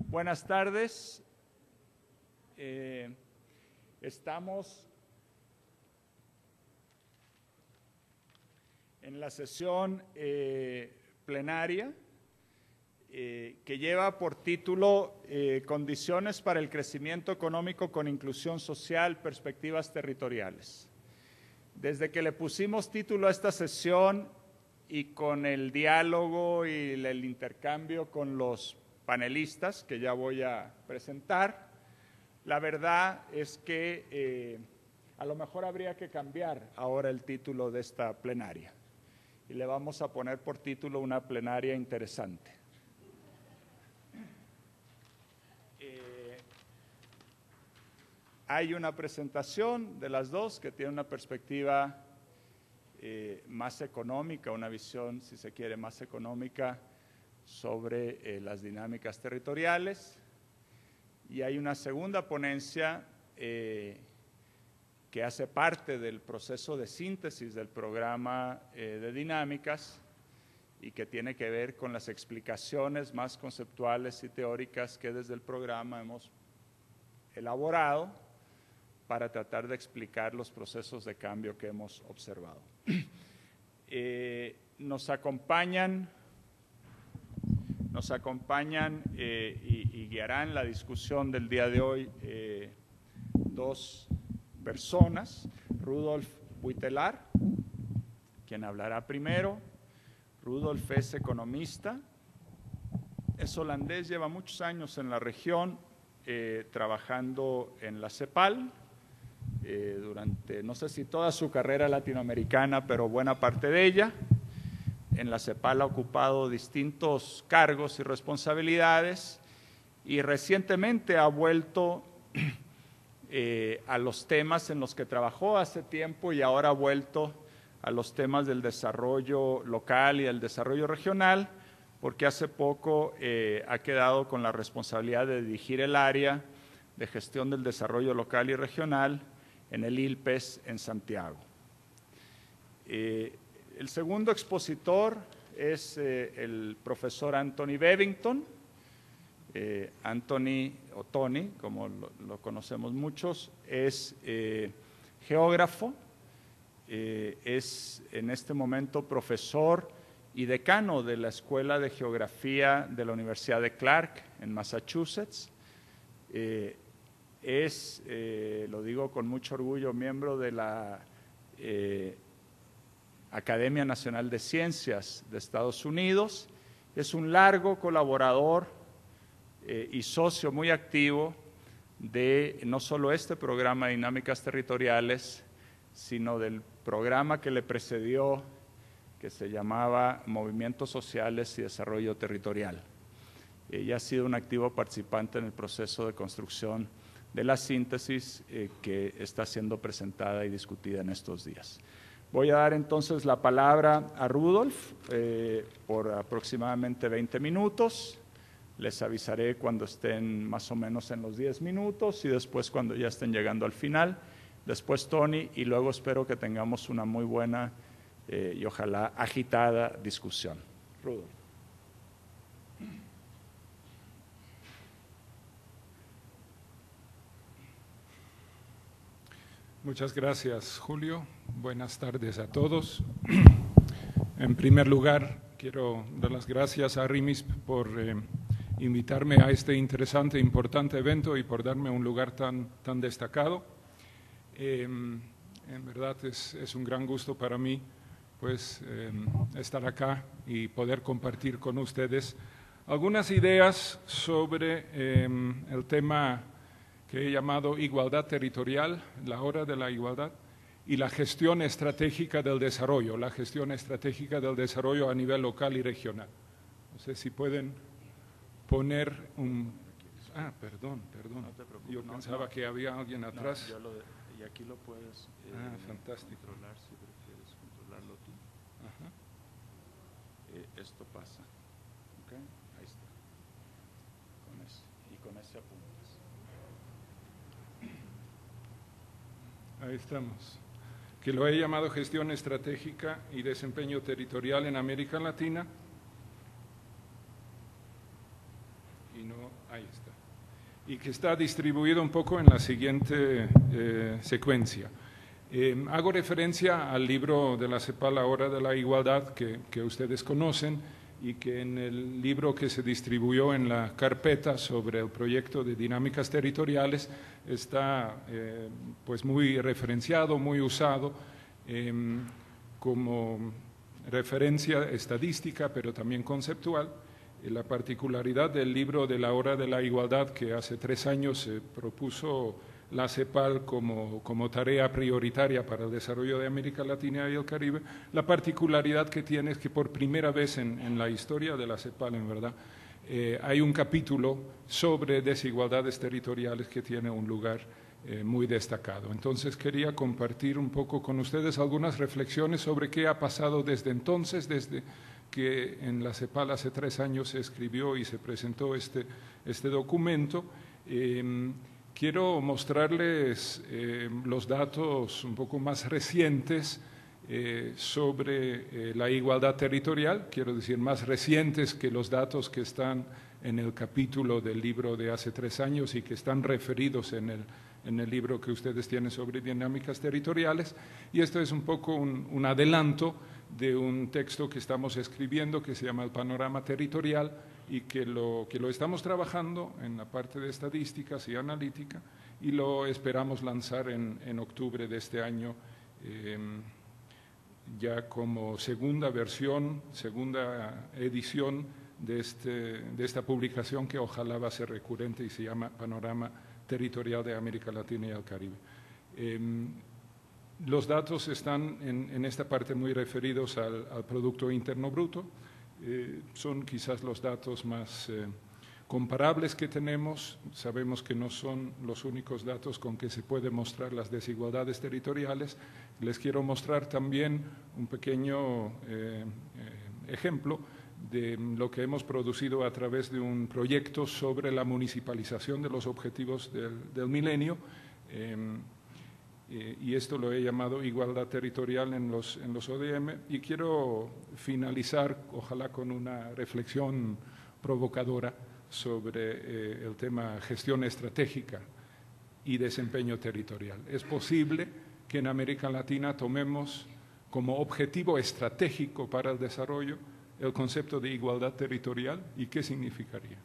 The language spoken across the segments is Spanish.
Buenas tardes. Estamos en la sesión plenaria que lleva por título Condiciones para el crecimiento económico con inclusión social, perspectivas territoriales. Desde que le pusimos título a esta sesión y con el diálogo y el intercambio con los panelistas que ya voy a presentar, la verdad es que a lo mejor habría que cambiar ahora el título de esta plenaria y le vamos a poner por título una plenaria interesante. Hay una presentación de las dos que tiene una perspectiva más económica, una visión, si se quiere, más económica sobre las dinámicas territoriales, y hay una segunda ponencia que hace parte del proceso de síntesis del programa de dinámicas y que tiene que ver con las explicaciones más conceptuales y teóricas que desde el programa hemos elaborado para tratar de explicar los procesos de cambio que hemos observado. Nos acompañan y guiarán la discusión del día de hoy dos personas. Rudolf Buitelar, quien hablará primero. Rudolf es economista, es holandés, lleva muchos años en la región trabajando en la CEPAL, durante, no sé si toda su carrera latinoamericana, pero buena parte de ella. En la CEPAL ha ocupado distintos cargos y responsabilidades y recientemente ha vuelto a los temas en los que trabajó hace tiempo y ahora ha vuelto a los temas del desarrollo local y del desarrollo regional, porque hace poco ha quedado con la responsabilidad de dirigir el área de gestión del desarrollo local y regional en el ILPES en Santiago. El segundo expositor es el profesor Anthony Bevington, Anthony o Tony, como lo conocemos muchos, es geógrafo, es en este momento profesor y decano de la Escuela de Geografía de la Universidad de Clark en Massachusetts. Lo digo con mucho orgullo, miembro de la Academia Nacional de Ciencias de Estados Unidos. Es un largo colaborador y socio muy activo de no solo este programa de dinámicas territoriales, sino del programa que le precedió, que se llamaba Movimientos Sociales y Desarrollo Territorial. Ella ha sido un activo participante en el proceso de construcción de la síntesis que está siendo presentada y discutida en estos días. Voy a dar entonces la palabra a Rudolf por aproximadamente 20 minutos. Les avisaré cuando estén más o menos en los 10 minutos y después cuando ya estén llegando al final. Después Tony y luego espero que tengamos una muy buena y ojalá agitada discusión. Rudolf. Muchas gracias, Julio. Buenas tardes a todos. En primer lugar, quiero dar las gracias a RIMISP por invitarme a este interesante e importante evento y por darme un lugar tan destacado. En verdad es un gran gusto para mí pues, estar acá y poder compartir con ustedes algunas ideas sobre el tema que he llamado igualdad territorial, la hora de la igualdad, y la gestión estratégica del desarrollo, a nivel local y regional. No sé si pueden poner un... Ah, perdón. No te preocupes. Yo pensaba que había alguien atrás. Y aquí lo puedes fantástico. controlar si prefieres controlarlo tú. Ajá. Esto pasa. ¿Okay? Ahí está. Con ese apuntes. Ahí estamos. Que lo he llamado gestión estratégica y desempeño territorial en América Latina. Y no Ahí está. Y que está distribuido un poco en la siguiente secuencia. Hago referencia al libro de la CEPAL, La Hora de la Igualdad, que ustedes conocen, y que en el libro que se distribuyó en la carpeta sobre el proyecto de dinámicas territoriales está pues muy referenciado, muy usado como referencia estadística, pero también conceptual. La particularidad del libro de La Hora de la Igualdad, que hace 3 años se propuso la CEPAL como tarea prioritaria para el desarrollo de América Latina y el Caribe, la particularidad que tiene es que por primera vez en la historia de la CEPAL, en verdad, hay un capítulo sobre desigualdades territoriales que tiene un lugar muy destacado. Entonces quería compartir un poco con ustedes algunas reflexiones sobre qué ha pasado desde entonces, desde que en la CEPAL hace 3 años se escribió y se presentó este documento. Quiero mostrarles los datos un poco más recientes sobre la igualdad territorial, quiero decir más recientes que los datos que están en el capítulo del libro de hace 3 años y que están referidos en el libro que ustedes tienen sobre dinámicas territoriales. Y esto es un poco un adelanto de un texto que estamos escribiendo que se llama El Panorama Territorial y que lo estamos trabajando en la parte de estadísticas y analítica y lo esperamos lanzar en octubre de este año ya como segunda versión, segunda edición de esta publicación que ojalá va a ser recurrente y se llama Panorama Territorial de América Latina y el Caribe. Los datos están en esta parte muy referidos al Producto Interno Bruto. Son quizás los datos más comparables que tenemos. Sabemos que no son los únicos datos con que se pueden mostrar las desigualdades territoriales. Les quiero mostrar también un pequeño ejemplo de lo que hemos producido a través de un proyecto sobre la municipalización de los objetivos del milenio. Y esto lo he llamado igualdad territorial en los ODM, y quiero finalizar, ojalá con una reflexión provocadora sobre el tema gestión estratégica y desempeño territorial. ¿Es posible que en América Latina tomemos como objetivo estratégico para el desarrollo el concepto de igualdad territorial? ¿Y qué significaría?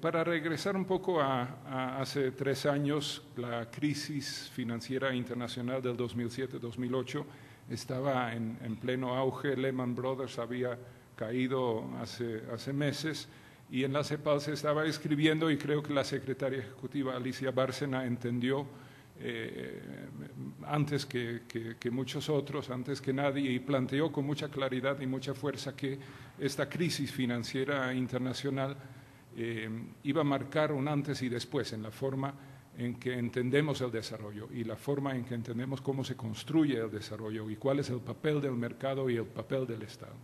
Para regresar un poco a hace 3 años, la crisis financiera internacional del 2007-2008 estaba en pleno auge. Lehman Brothers había caído hace meses y en la CEPAL se estaba escribiendo, y creo que la secretaria ejecutiva Alicia Bárcena entendió antes que muchos otros, antes que nadie, y planteó con mucha claridad y mucha fuerza que esta crisis financiera internacional iba a marcar un antes y después en la forma en que entendemos el desarrollo y la forma en que entendemos cómo se construye el desarrollo y cuál es el papel del mercado y el papel del Estado.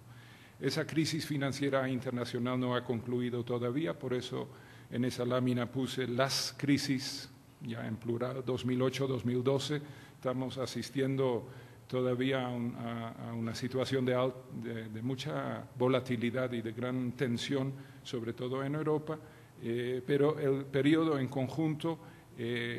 Esa crisis financiera internacional no ha concluido todavía, por eso en esa lámina puse las crisis, ya en plural, 2008-2012. Estamos asistiendo todavía a una situación de mucha volatilidad y de gran tensión, sobre todo en Europa, pero el periodo en conjunto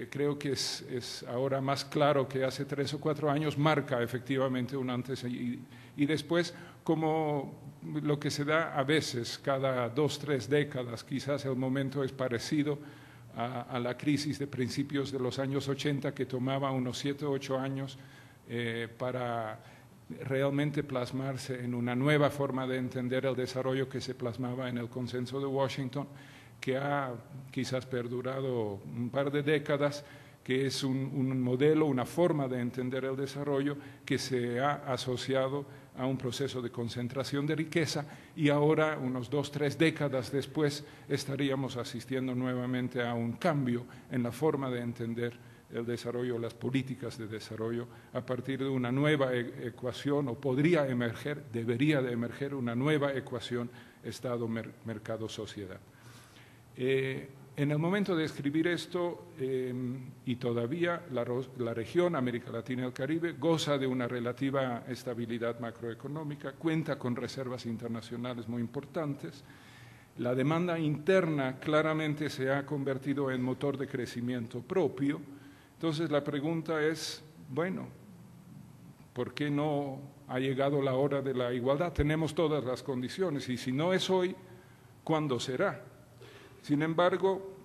creo que es ahora más claro que hace 3 o 4 años, marca efectivamente un antes y después, como lo que se da a veces cada 2 o 3 décadas. Quizás el momento es parecido a la crisis de principios de los años 80, que tomaba unos 7 o 8 años para realmente plasmarse en una nueva forma de entender el desarrollo que se plasmaba en el Consenso de Washington, que ha quizás perdurado un par de décadas, que es un modelo, una forma de entender el desarrollo que se ha asociado a un proceso de concentración de riqueza, y ahora, unos 2 o 3 décadas después, estaríamos asistiendo nuevamente a un cambio en la forma de entender el desarrollo, las políticas de desarrollo, a partir de una nueva ecuación, o podría emerger, debería de emerger una nueva ecuación Estado, mercado, sociedad. En el momento de escribir esto, y todavía la región América Latina y el Caribe goza de una relativa estabilidad macroeconómica, cuenta con reservas internacionales muy importantes. La demanda interna claramente se ha convertido en motor de crecimiento propio. Entonces la pregunta es, bueno, ¿por qué no ha llegado la hora de la igualdad? Tenemos todas las condiciones y si no es hoy, ¿cuándo será? Sin embargo,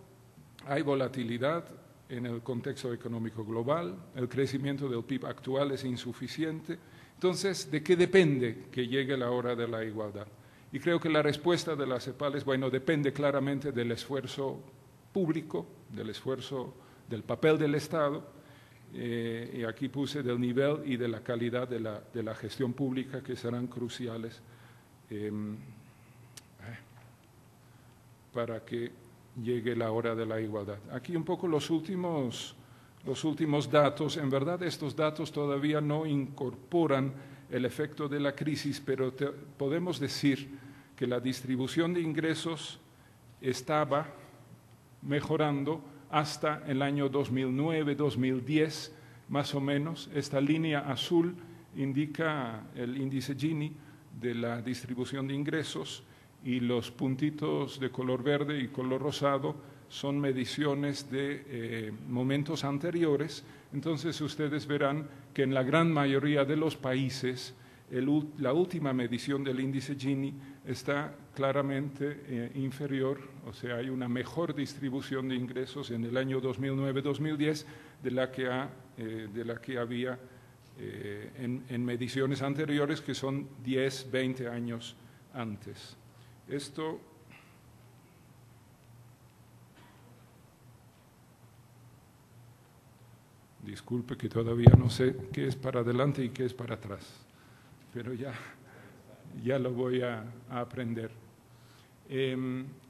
hay volatilidad en el contexto económico global, el crecimiento del PIB actual es insuficiente. Entonces, ¿de qué depende que llegue la hora de la igualdad? Y creo que la respuesta de la CEPAL es, bueno, depende claramente del esfuerzo público, del esfuerzo del papel del Estado, y aquí puse del nivel y de la calidad de la gestión pública que serán cruciales para que llegue la hora de la igualdad. Aquí un poco los últimos datos. En verdad, estos datos todavía no incorporan el efecto de la crisis, pero podemos decir que la distribución de ingresos estaba mejorando hasta el año 2009, 2010, más o menos. Esta línea azul indica el índice Gini de la distribución de ingresos, y los puntitos de color verde y color rosado son mediciones de momentos anteriores. Entonces ustedes verán que en la gran mayoría de los países la última medición del índice Gini está claramente inferior, o sea, hay una mejor distribución de ingresos en el año 2009-2010 de la que había en mediciones anteriores, que son 10, 20 años antes. Esto disculpe que todavía no sé qué es para adelante y qué es para atrás, pero ya lo voy a aprender.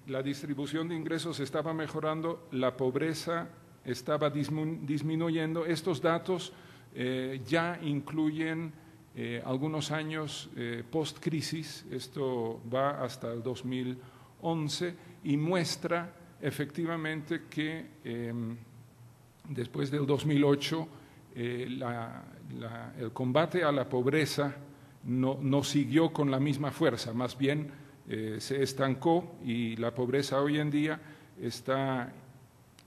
La distribución de ingresos estaba mejorando, la pobreza estaba disminuyendo. Estos datos ya incluyen algunos años post-crisis, esto va hasta el 2011 y muestra efectivamente que después del 2008 el combate a la pobreza no siguió con la misma fuerza, más bien se estancó y la pobreza hoy en día está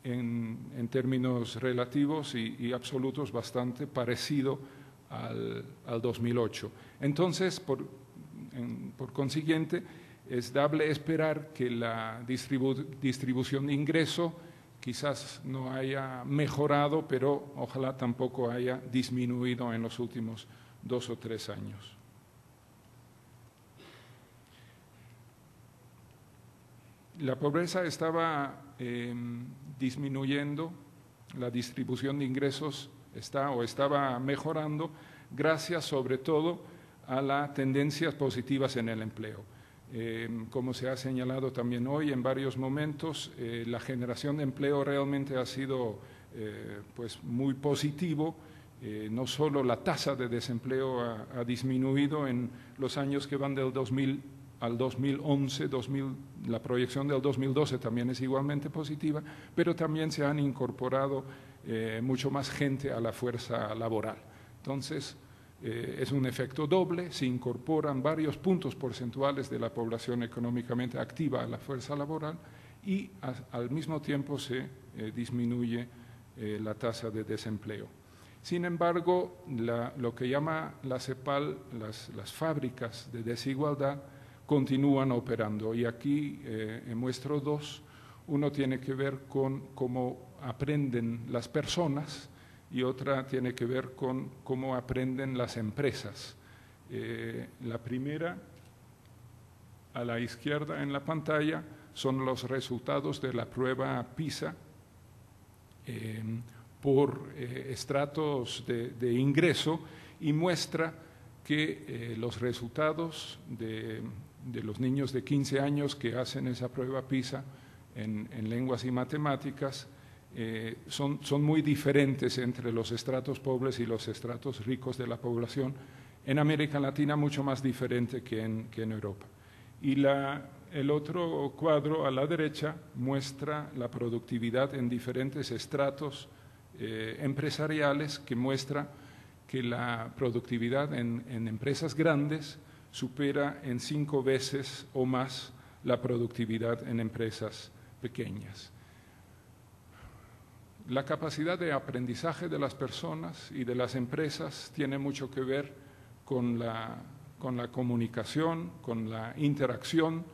en términos relativos y absolutos bastante parecido al 2008. Entonces, por consiguiente, es dable esperar que la distribución de ingreso quizás no haya mejorado, pero ojalá tampoco haya disminuido en los últimos 2 o 3 años. La pobreza estaba disminuyendo, la distribución de ingresos estaba mejorando gracias sobre todo a las tendencias positivas en el empleo. Como se ha señalado también hoy en varios momentos, la generación de empleo realmente ha sido pues muy positivo. No solo la tasa de desempleo ha disminuido en los años que van del 2000 al 2011, la proyección del 2012 también es igualmente positiva, pero también se han incorporado mucho más gente a la fuerza laboral. Entonces, es un efecto doble, se incorporan varios puntos porcentuales de la población económicamente activa a la fuerza laboral y al mismo tiempo se disminuye la tasa de desempleo. Sin embargo, lo que llama la CEPAL las fábricas de desigualdad continúan operando y aquí muestro 2. Uno tiene que ver con cómo aprenden las personas y otra tiene que ver con cómo aprenden las empresas. La primera, a la izquierda en la pantalla, son los resultados de la prueba PISA por estratos de ingreso y muestra que los resultados de los niños de 15 años que hacen esa prueba PISA en lenguas y matemáticas son muy diferentes entre los estratos pobres y los estratos ricos de la población. En América Latina mucho más diferente que en Europa. Y el otro cuadro a la derecha muestra la productividad en diferentes estratos empresariales, que muestra que la productividad en empresas grandes supera en 5 veces o más la productividad en empresas pequeñas. La capacidad de aprendizaje de las personas y de las empresas tiene mucho que ver con la comunicación, con la interacción.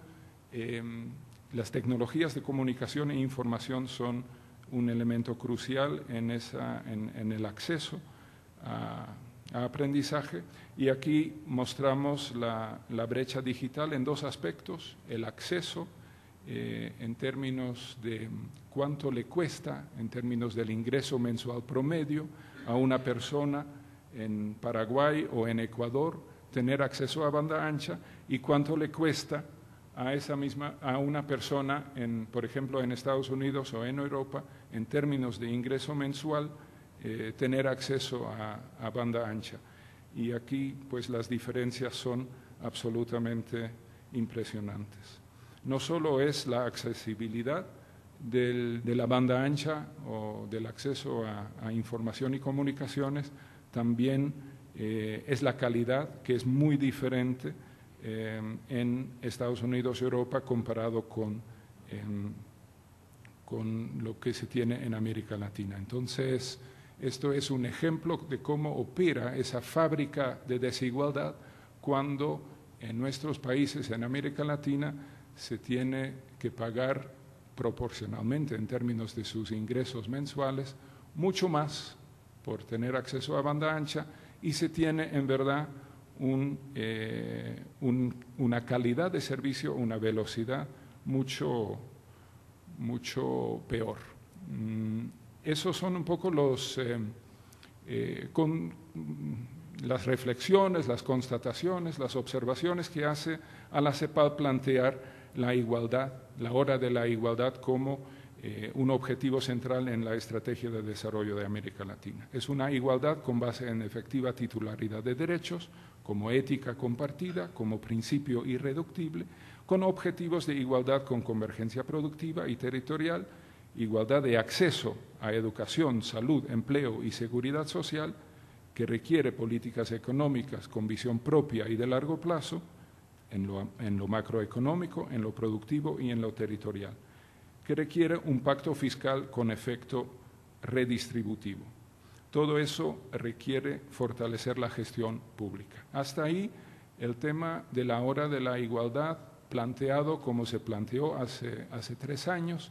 Las tecnologías de comunicación e información son un elemento crucial en el acceso a aprendizaje, y aquí mostramos la brecha digital en 2 aspectos: el acceso en términos de cuánto le cuesta, en términos del ingreso mensual promedio a una persona en Paraguay o en Ecuador tener acceso a banda ancha, y cuánto le cuesta a una persona, por ejemplo, en Estados Unidos o en Europa, en términos de ingreso mensual, tener acceso a banda ancha. Y aquí, pues, las diferencias son absolutamente impresionantes. No solo es la accesibilidad de la banda ancha o del acceso a información y comunicaciones, también es la calidad, que es muy diferente en Estados Unidos y Europa comparado con lo que se tiene en América Latina. Entonces, esto es un ejemplo de cómo opera esa fábrica de desigualdad cuando en nuestros países, en América Latina, se tiene que pagar proporcionalmente en términos de sus ingresos mensuales mucho más por tener acceso a banda ancha, y se tiene en verdad una calidad de servicio, una velocidad mucho peor. Esos son un poco las reflexiones, las constataciones, las observaciones que hace a la CEPAL plantear la igualdad, la hora de la igualdad, como un objetivo central en la estrategia de desarrollo de América Latina. Es una igualdad con base en efectiva titularidad de derechos, como ética compartida, como principio irreductible, con objetivos de igualdad con convergencia productiva y territorial, igualdad de acceso a educación, salud, empleo y seguridad social, que requiere políticas económicas con visión propia y de largo plazo, en lo macroeconómico, en lo productivo y en lo territorial, que requiere un pacto fiscal con efecto redistributivo. Todo eso requiere fortalecer la gestión pública. Hasta ahí el tema de la hora de la igualdad, planteado como se planteó hace 3 años,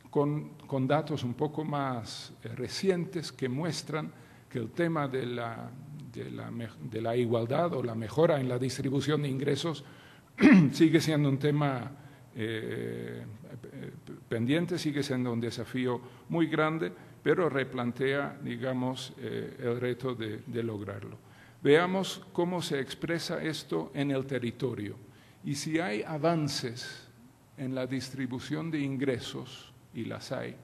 con datos un poco más recientes que muestran que el tema de la igualdad o la mejora en la distribución de ingresos sigue siendo un tema pendiente, sigue siendo un desafío muy grande, pero replantea, digamos, el reto de lograrlo. Veamos cómo se expresa esto en el territorio. Y si hay avances en la distribución de ingresos, y las hay,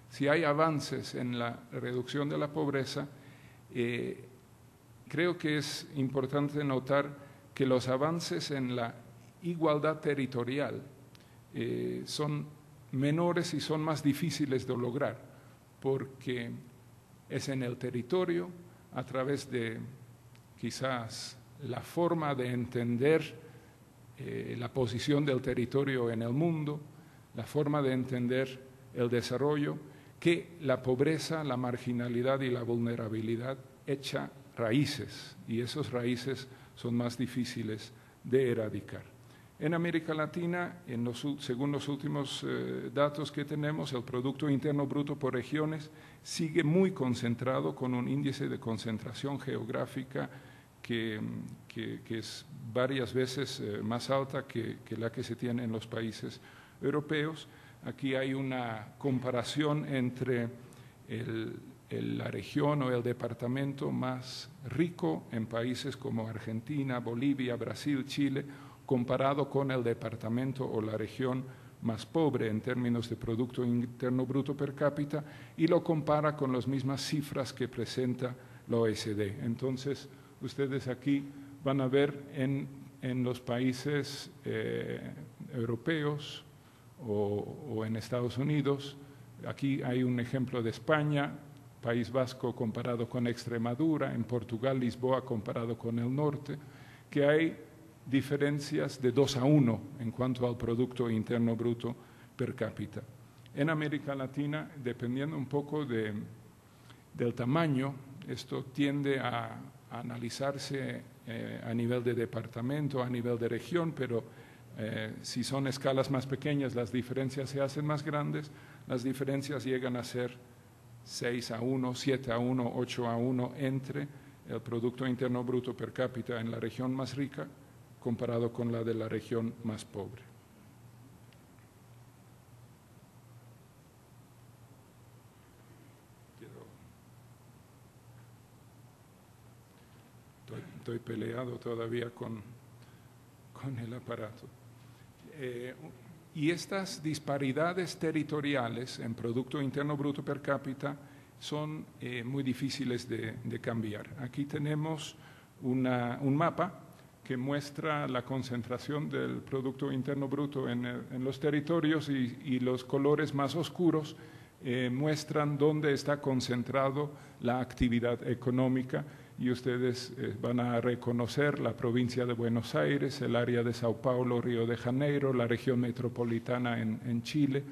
si hay avances en la reducción de la pobreza, creo que es importante notar que los avances en la igualdad territorial son menores y son más difíciles de lograr, porque es en el territorio, a través de quizás la forma de entender la posición del territorio en el mundo, la forma de entender el desarrollo, que la pobreza, la marginalidad y la vulnerabilidad echa raíces, y esas raíces son más difíciles de erradicar. En América Latina, según los últimos datos que tenemos, el Producto Interno Bruto por regiones sigue muy concentrado, con un índice de concentración geográfica que es varias veces más alta que la que se tiene en los países europeos. Aquí hay una comparación entre la región o el departamento más rico en países como Argentina, Bolivia, Brasil, Chile, comparado con el departamento o la región más pobre en términos de Producto Interno Bruto per cápita, y lo compara con las mismas cifras que presenta la OECD. Entonces, ustedes aquí van a ver en en los países europeos o en Estados Unidos. Aquí hay un ejemplo de España, País Vasco comparado con Extremadura, en Portugal, Lisboa comparado con el norte, que hay diferencias de 2-1 en cuanto al Producto Interno Bruto per cápita. En América Latina, dependiendo un poco del tamaño, esto tiende a analizarse a nivel de departamento, a nivel de región, pero si son escalas más pequeñas, las diferencias se hacen más grandes, las diferencias llegan a ser 6-1, 7-1, 8-1 entre el Producto Interno Bruto per cápita en la región más rica comparado con la de la región más pobre. Estoy peleado todavía con el aparato. Y estas disparidades territoriales en Producto Interno Bruto per cápita son muy difíciles de cambiar. Aquí tenemos un mapa que muestra la concentración del Producto Interno Bruto en los territorios y los colores más oscuros muestran dónde está concentrado la actividad económica, y ustedes van a reconocer la provincia de Buenos Aires, el área de Sao Paulo, Río de Janeiro, la región metropolitana en Chile,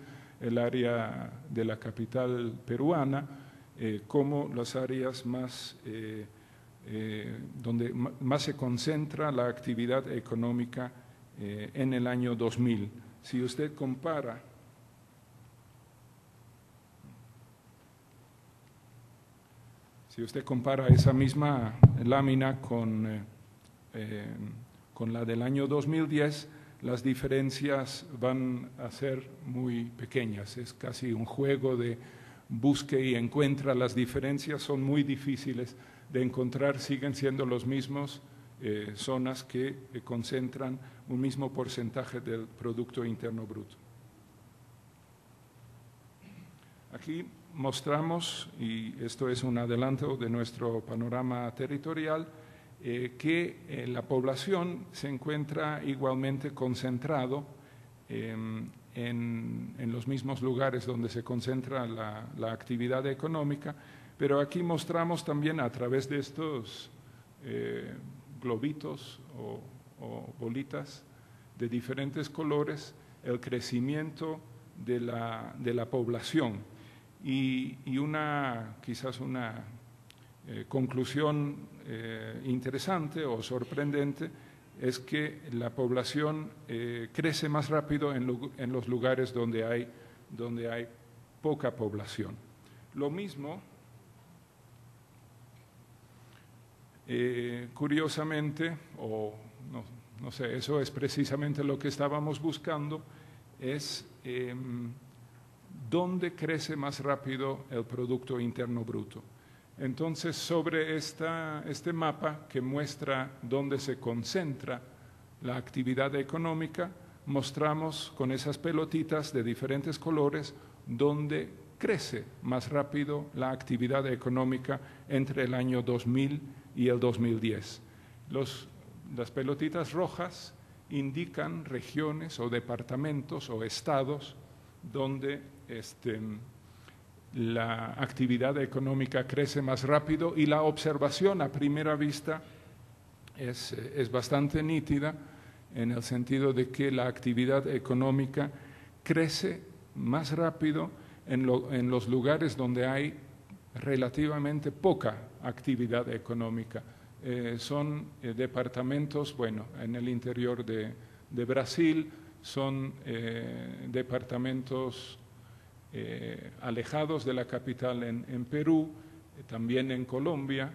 el área de la capital peruana, como las áreas más, donde más se concentra la actividad económica en el año 2000. Si usted compara esa misma lámina con la del año 2010, las diferencias van a ser muy pequeñas. Es casi un juego de busque y encuentra. Las diferencias son muy difíciles de encontrar, siguen siendo los mismos zonas que concentran un mismo porcentaje del Producto Interno Bruto. Aquí mostramos, y esto es un adelanto de nuestro panorama territorial, que la población se encuentra igualmente concentrado en los mismos lugares donde se concentra la actividad económica, pero aquí mostramos también a través de estos globitos o bolitas de diferentes colores el crecimiento de la población. Y quizás una conclusión interesante o sorprendente es que la población crece más rápido en los lugares donde hay poca población. Lo mismo, curiosamente, o no sé, eso es precisamente lo que estábamos buscando, es dónde crece más rápido el Producto Interno Bruto. Entonces, sobre este mapa que muestra dónde se concentra la actividad económica, mostramos con esas pelotitas de diferentes colores dónde crece más rápido la actividad económica entre el año 2000 y el 2010. Las pelotitas rojas indican regiones o departamentos o estados donde la actividad económica crece más rápido, y la observación a primera vista es bastante nítida, en el sentido de que la actividad económica crece más rápido en los lugares donde hay relativamente poca actividad económica. Son departamentos, bueno, en el interior de Brasil, son departamentos alejados de la capital en Perú, también en Colombia,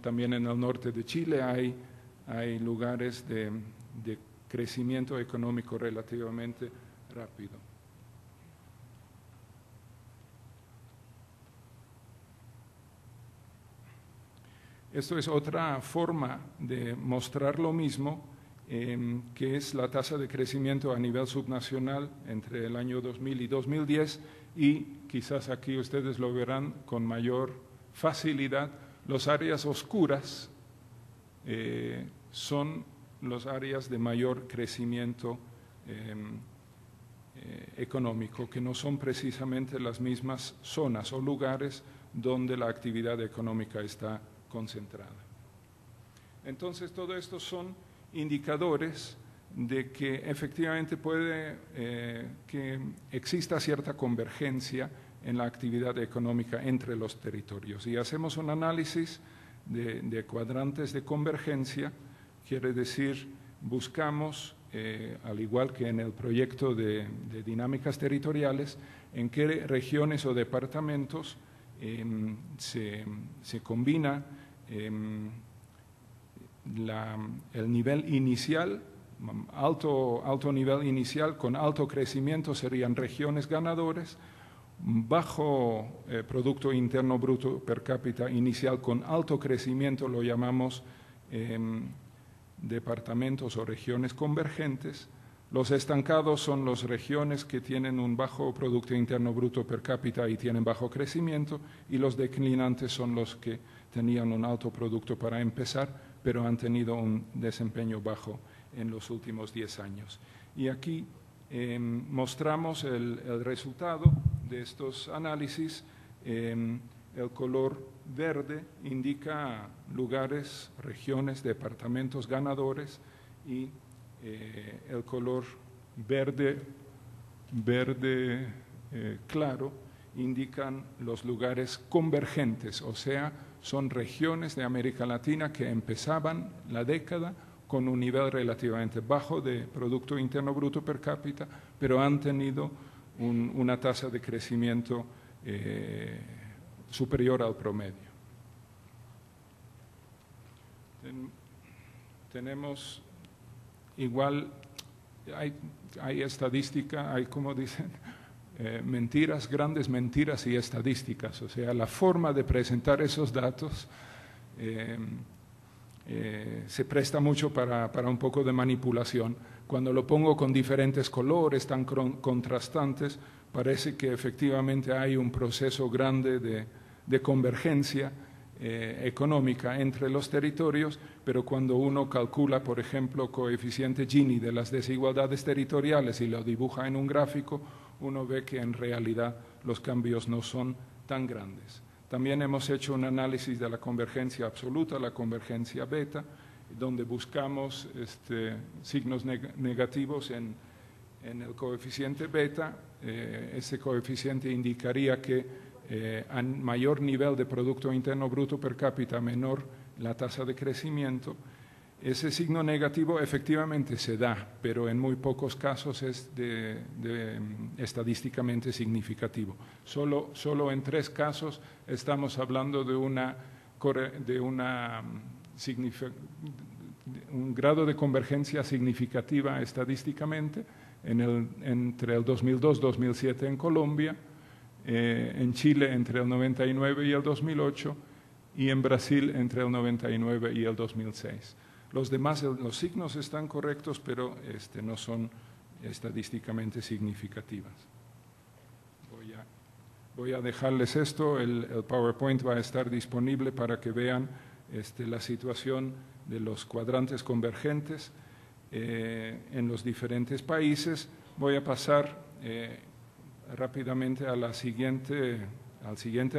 también en el norte de Chile hay lugares de crecimiento económico relativamente rápido. Esto es otra forma de mostrar lo mismo, que es la tasa de crecimiento a nivel subnacional entre el año 2000 y 2010, y quizás aquí ustedes lo verán con mayor facilidad. Las áreas oscuras son las áreas de mayor crecimiento económico, que no son precisamente las mismas zonas o lugares donde la actividad económica está concentrada. Entonces, todo esto son indicadores de que efectivamente puede que exista cierta convergencia en la actividad económica entre los territorios. Y hacemos un análisis de cuadrantes de convergencia, quiere decir, buscamos, al igual que en el proyecto de dinámicas territoriales, en qué regiones o departamentos se combina el nivel inicial, alto nivel inicial con alto crecimiento serían regiones ganadoras, bajo Producto Interno Bruto per cápita inicial con alto crecimiento lo llamamos departamentos o regiones convergentes. Los estancados son las regiones que tienen un bajo Producto Interno Bruto per cápita y tienen bajo crecimiento, y los declinantes son los que tenían un alto producto para empezar, pero han tenido un desempeño bajo en los últimos 10 años. Y aquí mostramos el resultado de estos análisis. El color verde indica lugares, regiones, departamentos ganadores, y el color verde claro indican los lugares convergentes, o sea, son regiones de América Latina que empezaban la década con un nivel relativamente bajo de Producto Interno Bruto per cápita, pero han tenido una tasa de crecimiento superior al promedio. Tenemos igual, hay estadística, hay, como dicen, mentiras, grandes mentiras y estadísticas, o sea, la forma de presentar esos datos se presta mucho para un poco de manipulación. Cuando lo pongo con diferentes colores tan contrastantes, parece que efectivamente hay un proceso grande de convergencia económica entre los territorios, pero cuando uno calcula, por ejemplo, coeficiente Gini de las desigualdades territoriales y lo dibuja en un gráfico, uno ve que en realidad los cambios no son tan grandes. También hemos hecho un análisis de la convergencia absoluta, la convergencia beta, donde buscamos signos negativos en el coeficiente beta. Ese coeficiente indicaría que a mayor nivel de Producto Interno Bruto per cápita, menor la tasa de crecimiento. Ese signo negativo efectivamente se da, pero en muy pocos casos es estadísticamente significativo. Solo en 3 casos estamos hablando de un grado de convergencia significativa estadísticamente, entre el 2002-2007 en Colombia, en Chile entre el 99 y el 2008 y en Brasil entre el 99 y el 2006. Los demás, los signos están correctos, pero no son estadísticamente significativas. Voy a dejarles esto, el PowerPoint va a estar disponible para que vean la situación de los cuadrantes convergentes en los diferentes países. Voy a pasar rápidamente al siguiente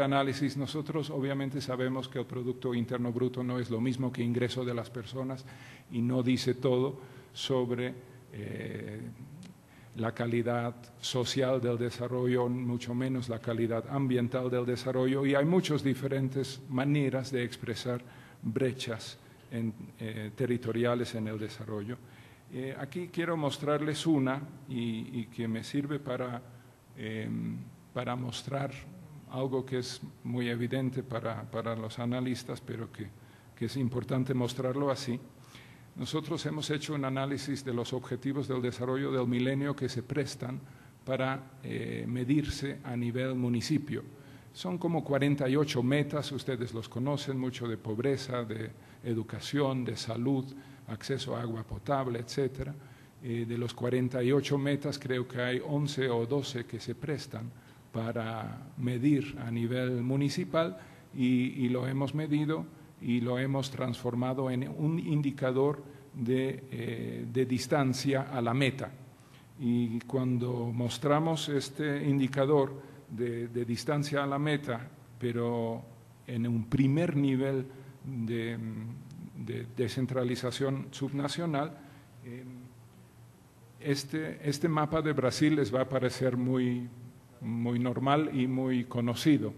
análisis. Nosotros obviamente sabemos que el Producto Interno Bruto no es lo mismo que ingreso de las personas y no dice todo sobre la calidad social del desarrollo, mucho menos la calidad ambiental del desarrollo, y hay muchas diferentes maneras de expresar brechas territoriales en el desarrollo. Aquí quiero mostrarles una y que me sirve para mostrar algo que es muy evidente para los analistas, pero que es importante mostrarlo así. Nosotros hemos hecho un análisis de los objetivos del desarrollo del milenio que se prestan para medirse a nivel municipio. Son como 48 metas, ustedes los conocen, mucho de pobreza, de educación, de salud, acceso a agua potable, etcétera. De los 48 metas creo que hay 11 o 12 que se prestan para medir a nivel municipal, y lo hemos medido y lo hemos transformado en un indicador de distancia a la meta. Y cuando mostramos este indicador de distancia a la meta, pero en un primer nivel de descentralización subnacional, este mapa de Brasil les va a parecer muy normal y muy conocido.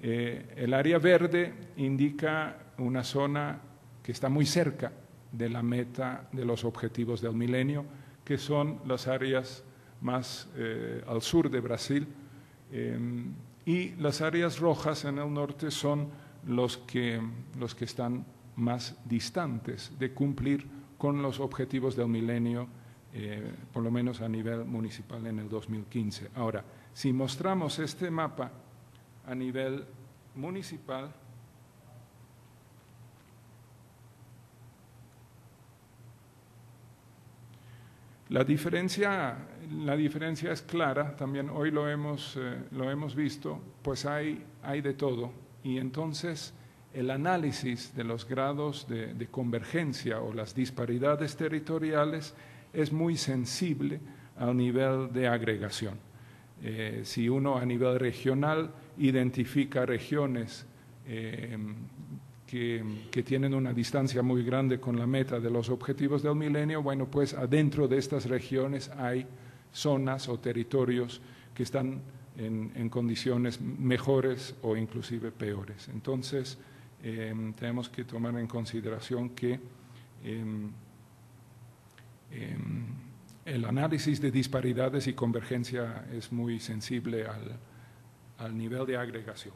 El área verde indica una zona que está muy cerca de la meta de los objetivos del milenio, que son las áreas más al sur de Brasil, y las áreas rojas en el norte son los que están más distantes de cumplir con los objetivos del milenio, por lo menos a nivel municipal en el 2015. Ahora, si mostramos este mapa a nivel municipal, la diferencia es clara, también hoy lo hemos visto, pues hay de todo, y entonces el análisis de los grados de convergencia o las disparidades territoriales es muy sensible al nivel de agregación. Si uno a nivel regional identifica regiones que tienen una distancia muy grande con la meta de los objetivos del milenio, bueno, pues adentro de estas regiones hay zonas o territorios que están en condiciones mejores o inclusive peores. Entonces, tenemos que tomar en consideración que el análisis de disparidades y convergencia es muy sensible al nivel de agregación.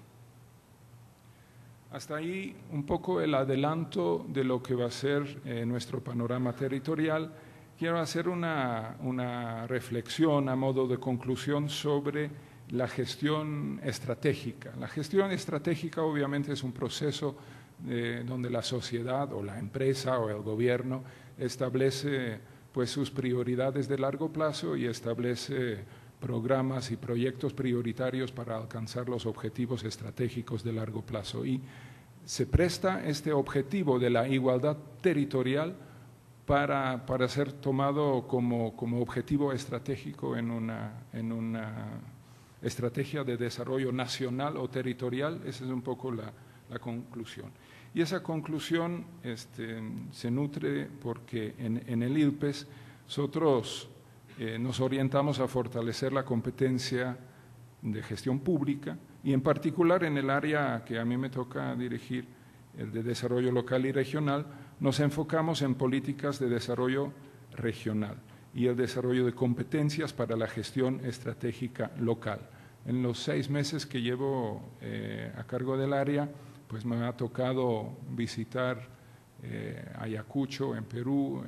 Hasta ahí un poco el adelanto de lo que va a ser nuestro panorama territorial. Quiero hacer una reflexión a modo de conclusión sobre la gestión estratégica. La gestión estratégica obviamente es un proceso donde la sociedad o la empresa o el gobierno establece pues sus prioridades de largo plazo y establece programas y proyectos prioritarios para alcanzar los objetivos estratégicos de largo plazo. Y se presta este objetivo de la igualdad territorial para ser tomado como objetivo estratégico en una estrategia de desarrollo nacional o territorial. Esa es un poco la conclusión. Y esa conclusión se nutre porque en el ILPES nosotros nos orientamos a fortalecer la competencia de gestión pública y en particular en el área que a mí me toca dirigir, el de desarrollo local y regional, nos enfocamos en políticas de desarrollo regional y el desarrollo de competencias para la gestión estratégica local. En los 6 meses que llevo a cargo del área, pues me ha tocado visitar Ayacucho, en Perú.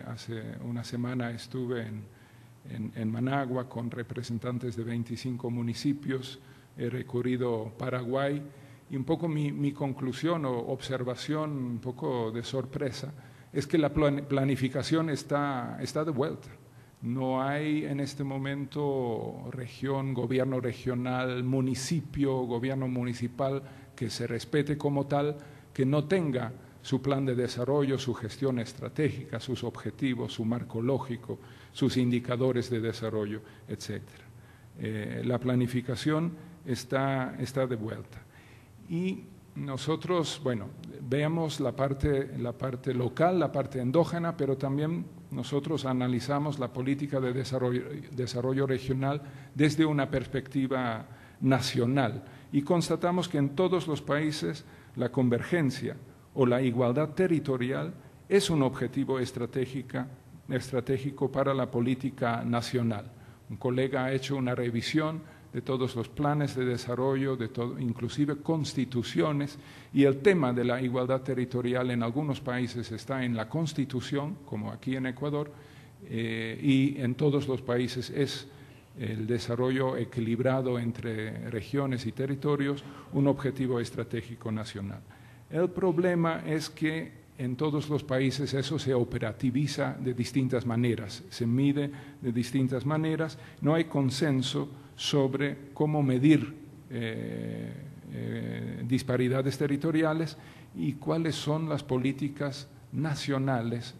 Hace una semana estuve en Managua con representantes de 25 municipios, he recorrido Paraguay y un poco mi conclusión o observación, un poco de sorpresa, es que la planificación está de vuelta. No hay en este momento región, gobierno regional, municipio, gobierno municipal que se respete como tal, que no tenga su plan de desarrollo, su gestión estratégica, sus objetivos, su marco lógico, sus indicadores de desarrollo, etc. La planificación está de vuelta. Y nosotros, bueno, veamos la parte local, la parte endógena, pero también nosotros analizamos la política de desarrollo regional desde una perspectiva nacional y constatamos que en todos los países la convergencia o la igualdad territorial es un objetivo estratégico para la política nacional. Un colega ha hecho una revisión de todos los planes de desarrollo, inclusive constituciones, y el tema de la igualdad territorial en algunos países está en la Constitución, como aquí en Ecuador, y en todos los países es el desarrollo equilibrado entre regiones y territorios un objetivo estratégico nacional. El problema es que en todos los países eso se operativiza de distintas maneras, se mide de distintas maneras, no hay consenso sobre cómo medir disparidades territoriales y cuáles son las políticas nacionales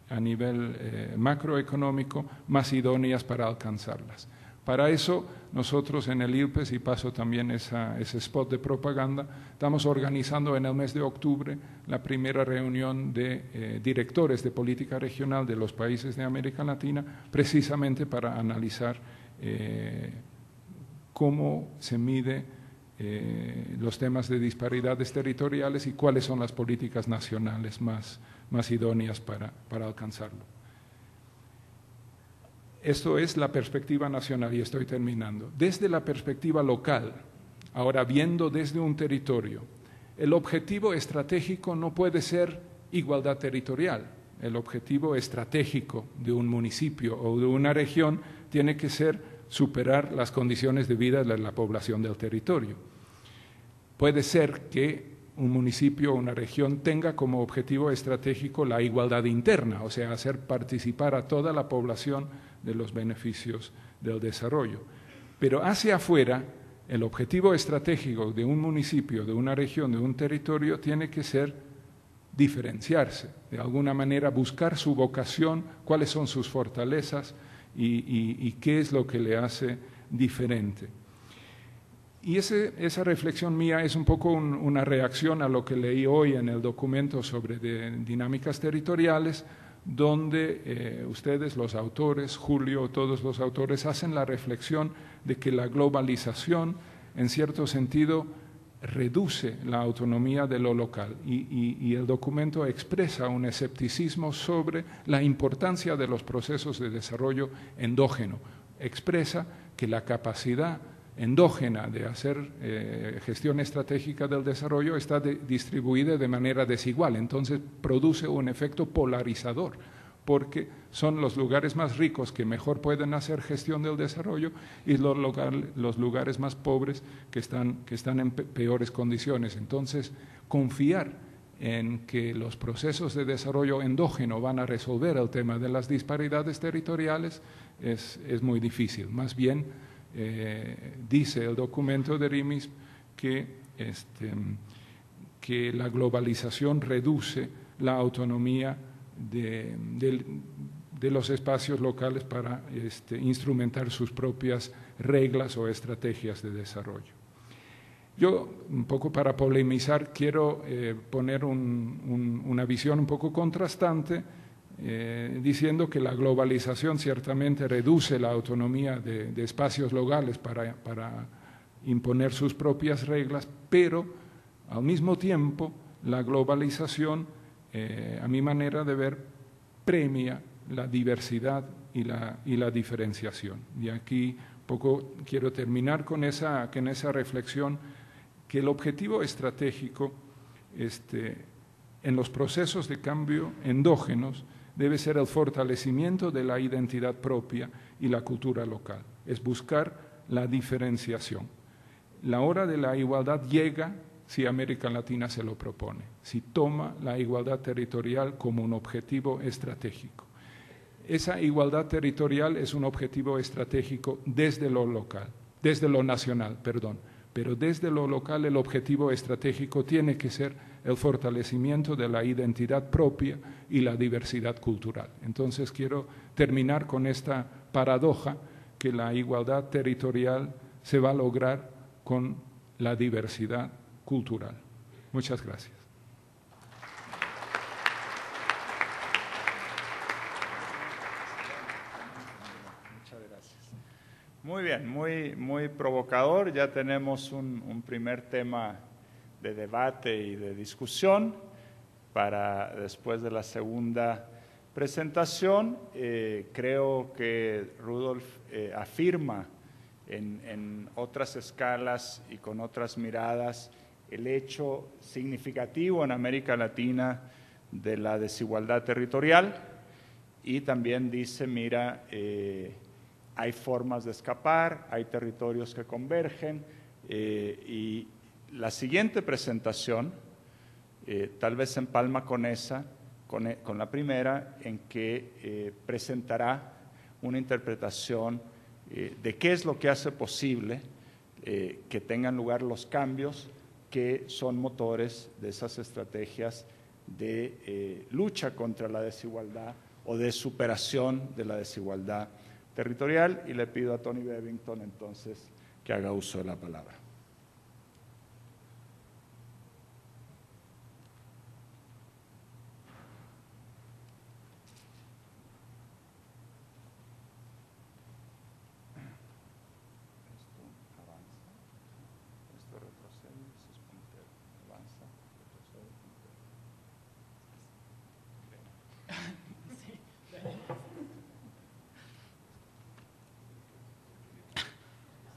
a nivel macroeconómico más idóneas para alcanzarlas. Para eso, nosotros en el IRPES, y paso también ese spot de propaganda, estamos organizando en el mes de octubre la primera reunión de directores de política regional de los países de América Latina, precisamente para analizar cómo se mide los temas de disparidades territoriales y cuáles son las políticas nacionales más idóneas para alcanzarlo. Esto es la perspectiva nacional y estoy terminando. Desde la perspectiva local, ahora viendo desde un territorio, el objetivo estratégico no puede ser igualdad territorial. El objetivo estratégico de un municipio o de una región tiene que ser superar las condiciones de vida de la población del territorio. Puede ser que un municipio o una región tenga como objetivo estratégico la igualdad interna, o sea, hacer participar a toda la población de los beneficios del desarrollo. Pero hacia afuera, el objetivo estratégico de un municipio, de una región, de un territorio, tiene que ser diferenciarse, de alguna manera buscar su vocación, cuáles son sus fortalezas y qué es lo que le hace diferente. Y esa reflexión mía es un poco una reacción a lo que leí hoy en el documento sobre dinámicas territoriales, donde ustedes, los autores, Julio, todos los autores, hacen la reflexión de que la globalización, en cierto sentido, reduce la autonomía de lo local y el documento expresa un escepticismo sobre la importancia de los procesos de desarrollo endógeno. Expresa que la capacidad endógena de hacer gestión estratégica del desarrollo está distribuida de manera desigual, entonces produce un efecto polarizador, porque son los lugares más ricos que mejor pueden hacer gestión del desarrollo y los lugares más pobres que están en peores condiciones. Entonces, confiar en que los procesos de desarrollo endógeno van a resolver el tema de las disparidades territoriales es muy difícil. Más bien, dice el documento de RIMISP que la globalización reduce la autonomía de los espacios locales para instrumentar sus propias reglas o estrategias de desarrollo. Yo, un poco para polemizar, quiero poner una visión un poco contrastante, diciendo que la globalización ciertamente reduce la autonomía de espacios locales para imponer sus propias reglas, pero al mismo tiempo la globalización, a mi manera de ver, premia la diversidad y la diferenciación. Y aquí poco quiero terminar con esa reflexión, que el objetivo estratégico en los procesos de cambio endógenos debe ser el fortalecimiento de la identidad propia y la cultura local. Es buscar la diferenciación. La hora de la igualdad llega si América Latina se lo propone, si toma la igualdad territorial como un objetivo estratégico. Esa igualdad territorial es un objetivo estratégico desde lo local, desde lo nacional, perdón. Pero desde lo local el objetivo estratégico tiene que ser el fortalecimiento de la identidad propia y la diversidad cultural. Entonces quiero terminar con esta paradoja que la igualdad territorial se va a lograr con la diversidad cultural. Muchas gracias. Muy bien, muy provocador. Ya tenemos un primer tema de debate y de discusión para después de la segunda presentación. Creo que Rudolf afirma en otras escalas y con otras miradas el hecho significativo en América Latina de la desigualdad territorial y también dice, mira, hay formas de escapar, hay territorios que convergen y la siguiente presentación tal vez empalma con esa, con la primera, en que presentará una interpretación de qué es lo que hace posible que tengan lugar los cambios que son motores de esas estrategias de lucha contra la desigualdad o de superación de la desigualdad territorial. Y le pido a Tony Bevington entonces que haga uso de la palabra.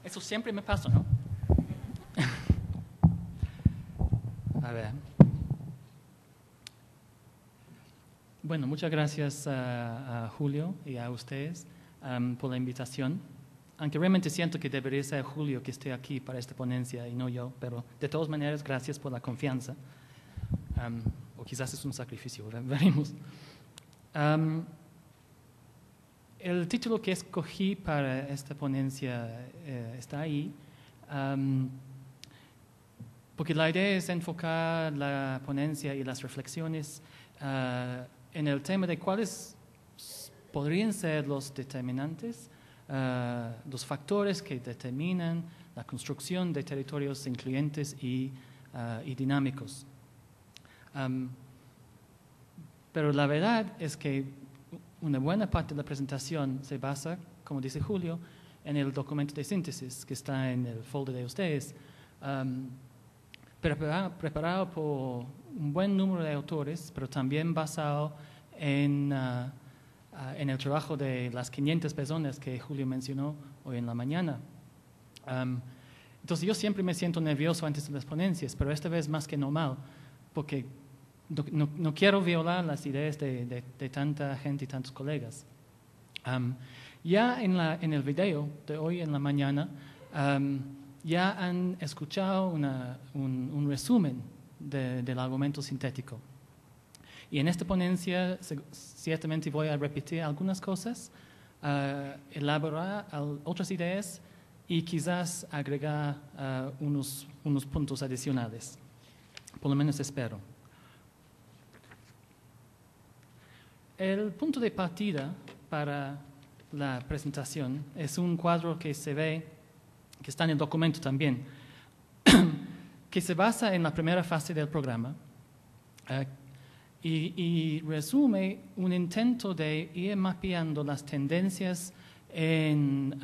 Eso siempre me pasa, ¿no? A ver. Bueno, muchas gracias a Julio y a ustedes por la invitación. Aunque realmente siento que debería ser Julio que esté aquí para esta ponencia y no yo, pero de todas maneras, gracias por la confianza. O quizás es un sacrificio, veremos. El título que escogí para esta ponencia está ahí, porque la idea es enfocar la ponencia y las reflexiones en el tema de cuáles podrían ser los determinantes, los factores que determinan la construcción de territorios incluyentes y dinámicos. Pero la verdad es que una buena parte de la presentación se basa, como dice Julio, en el documento de síntesis que está en el folder de ustedes, preparado por un buen número de autores, pero también basado en el trabajo de las 500 personas que Julio mencionó hoy en la mañana. Entonces yo siempre me siento nervioso antes de las ponencias, pero esta vez más que normal, porque no quiero violar las ideas de tanta gente y tantos colegas. Ya en el video de hoy en la mañana, ya han escuchado un resumen del argumento sintético. Y en esta ponencia ciertamente voy a repetir algunas cosas, elaborar otras ideas y quizás agregar unos puntos adicionales. Por lo menos espero. El punto de partida para la presentación es un cuadro que se ve, que está en el documento también, que se basa en la primera fase del programa y resume un intento de ir mapeando las tendencias en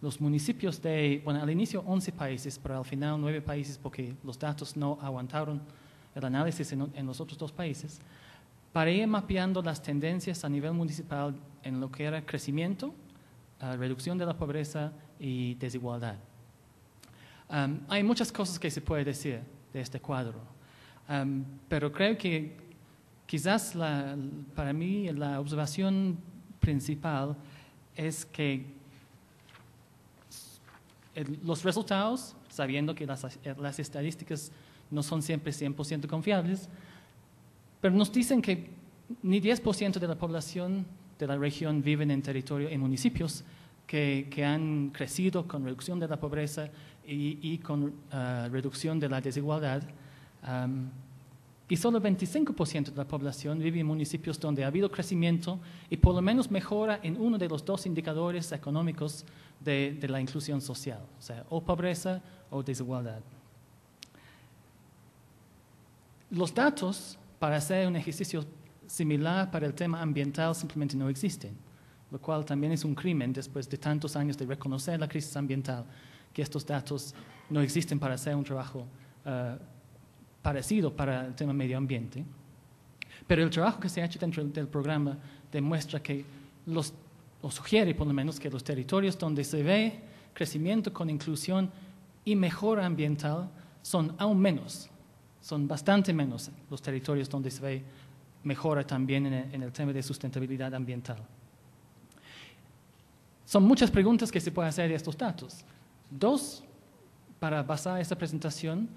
los municipios de, bueno, al inicio 11 países, pero al final 9 países porque los datos no aguantaron el análisis en los otros 2 países, para ir mapeando las tendencias a nivel municipal en lo que era crecimiento, reducción de la pobreza y desigualdad. Hay muchas cosas que se puede decir de este cuadro, pero creo que quizás para mí la observación principal es que los resultados, sabiendo que las estadísticas no son siempre 100% confiables, pero nos dicen que ni 10% de la población de la región viven en municipios que han crecido con reducción de la pobreza y con reducción de la desigualdad. Y solo 25% de la población vive en municipios donde ha habido crecimiento y por lo menos mejora en uno de los 2 indicadores económicos de la inclusión social, o sea, o pobreza o desigualdad. Los datos para hacer un ejercicio similar para el tema ambiental simplemente no existen, lo cual también es un crimen después de tantos años de reconocer la crisis ambiental, que estos datos no existen para hacer un trabajo parecido para el tema medio ambiente. Pero el trabajo que se ha hecho dentro del programa demuestra que o sugiere por lo menos que los territorios donde se ve crecimiento con inclusión y mejora ambiental son aún menos. Son bastante menos los territorios donde se ve mejora también en el tema de sustentabilidad ambiental. Son muchas preguntas que se pueden hacer de estos datos. 2, para basar esta presentación,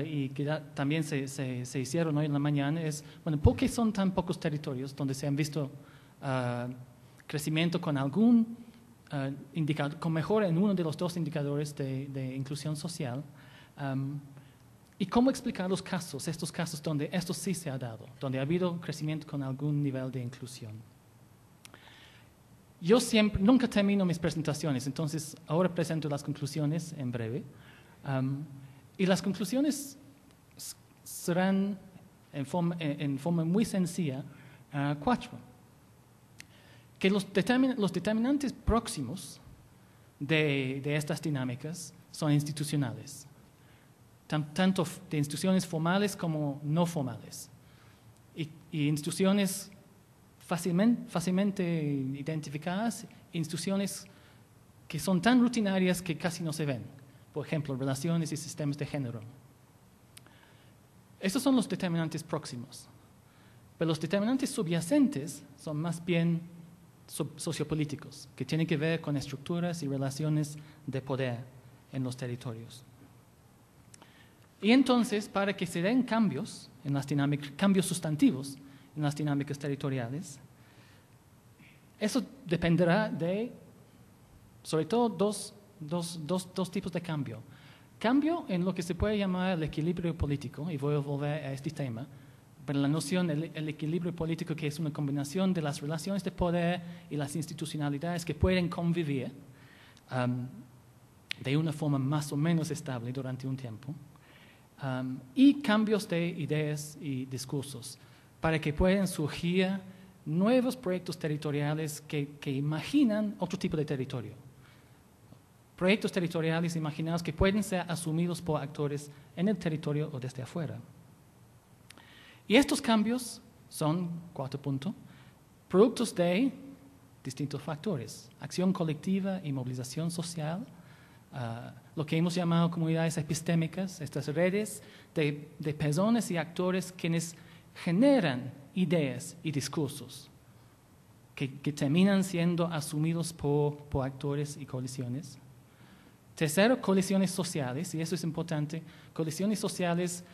y que también se hicieron hoy en la mañana, es, bueno, ¿por qué son tan pocos territorios donde se han visto crecimiento con algún indicador, con mejora en uno de los 2 indicadores de inclusión social? ¿Y cómo explicar los casos, estos casos donde esto sí se ha dado, donde ha habido crecimiento con algún nivel de inclusión? Yo nunca termino mis presentaciones, entonces ahora presento las conclusiones en breve. Y las conclusiones serán en forma muy sencilla 4. Que los determinantes próximos de estas dinámicas son institucionales, tanto de instituciones formales como no formales, y instituciones fácilmente identificadas, instituciones que son tan rutinarias que casi no se ven, por ejemplo, relaciones y sistemas de género. Estos son los determinantes próximos, pero los determinantes subyacentes son más bien sociopolíticos, que tienen que ver con estructuras y relaciones de poder en los territorios. Y entonces, para que se den cambios en las dinámicas, cambios sustantivos en las dinámicas territoriales, eso dependerá de, sobre todo, dos tipos de cambio. Cambio en lo que se puede llamar el equilibrio político, y voy a volver a este tema, pero la noción del equilibrio político, que es una combinación de las relaciones de poder y las institucionalidades que pueden convivir de una forma más o menos estable durante un tiempo, y cambios de ideas y discursos, para que puedan surgir nuevos proyectos territoriales que imaginan otro tipo de territorio. Proyectos territoriales imaginados que pueden ser asumidos por actores en el territorio o desde afuera. Y estos cambios son, 4 puntos, productos de distintos factores: acción colectiva y movilización social, lo que hemos llamado comunidades epistémicas, estas redes de personas y actores quienes generan ideas y discursos que terminan siendo asumidos por actores y coaliciones. Tercero, coaliciones sociales, y eso es importante, coaliciones sociales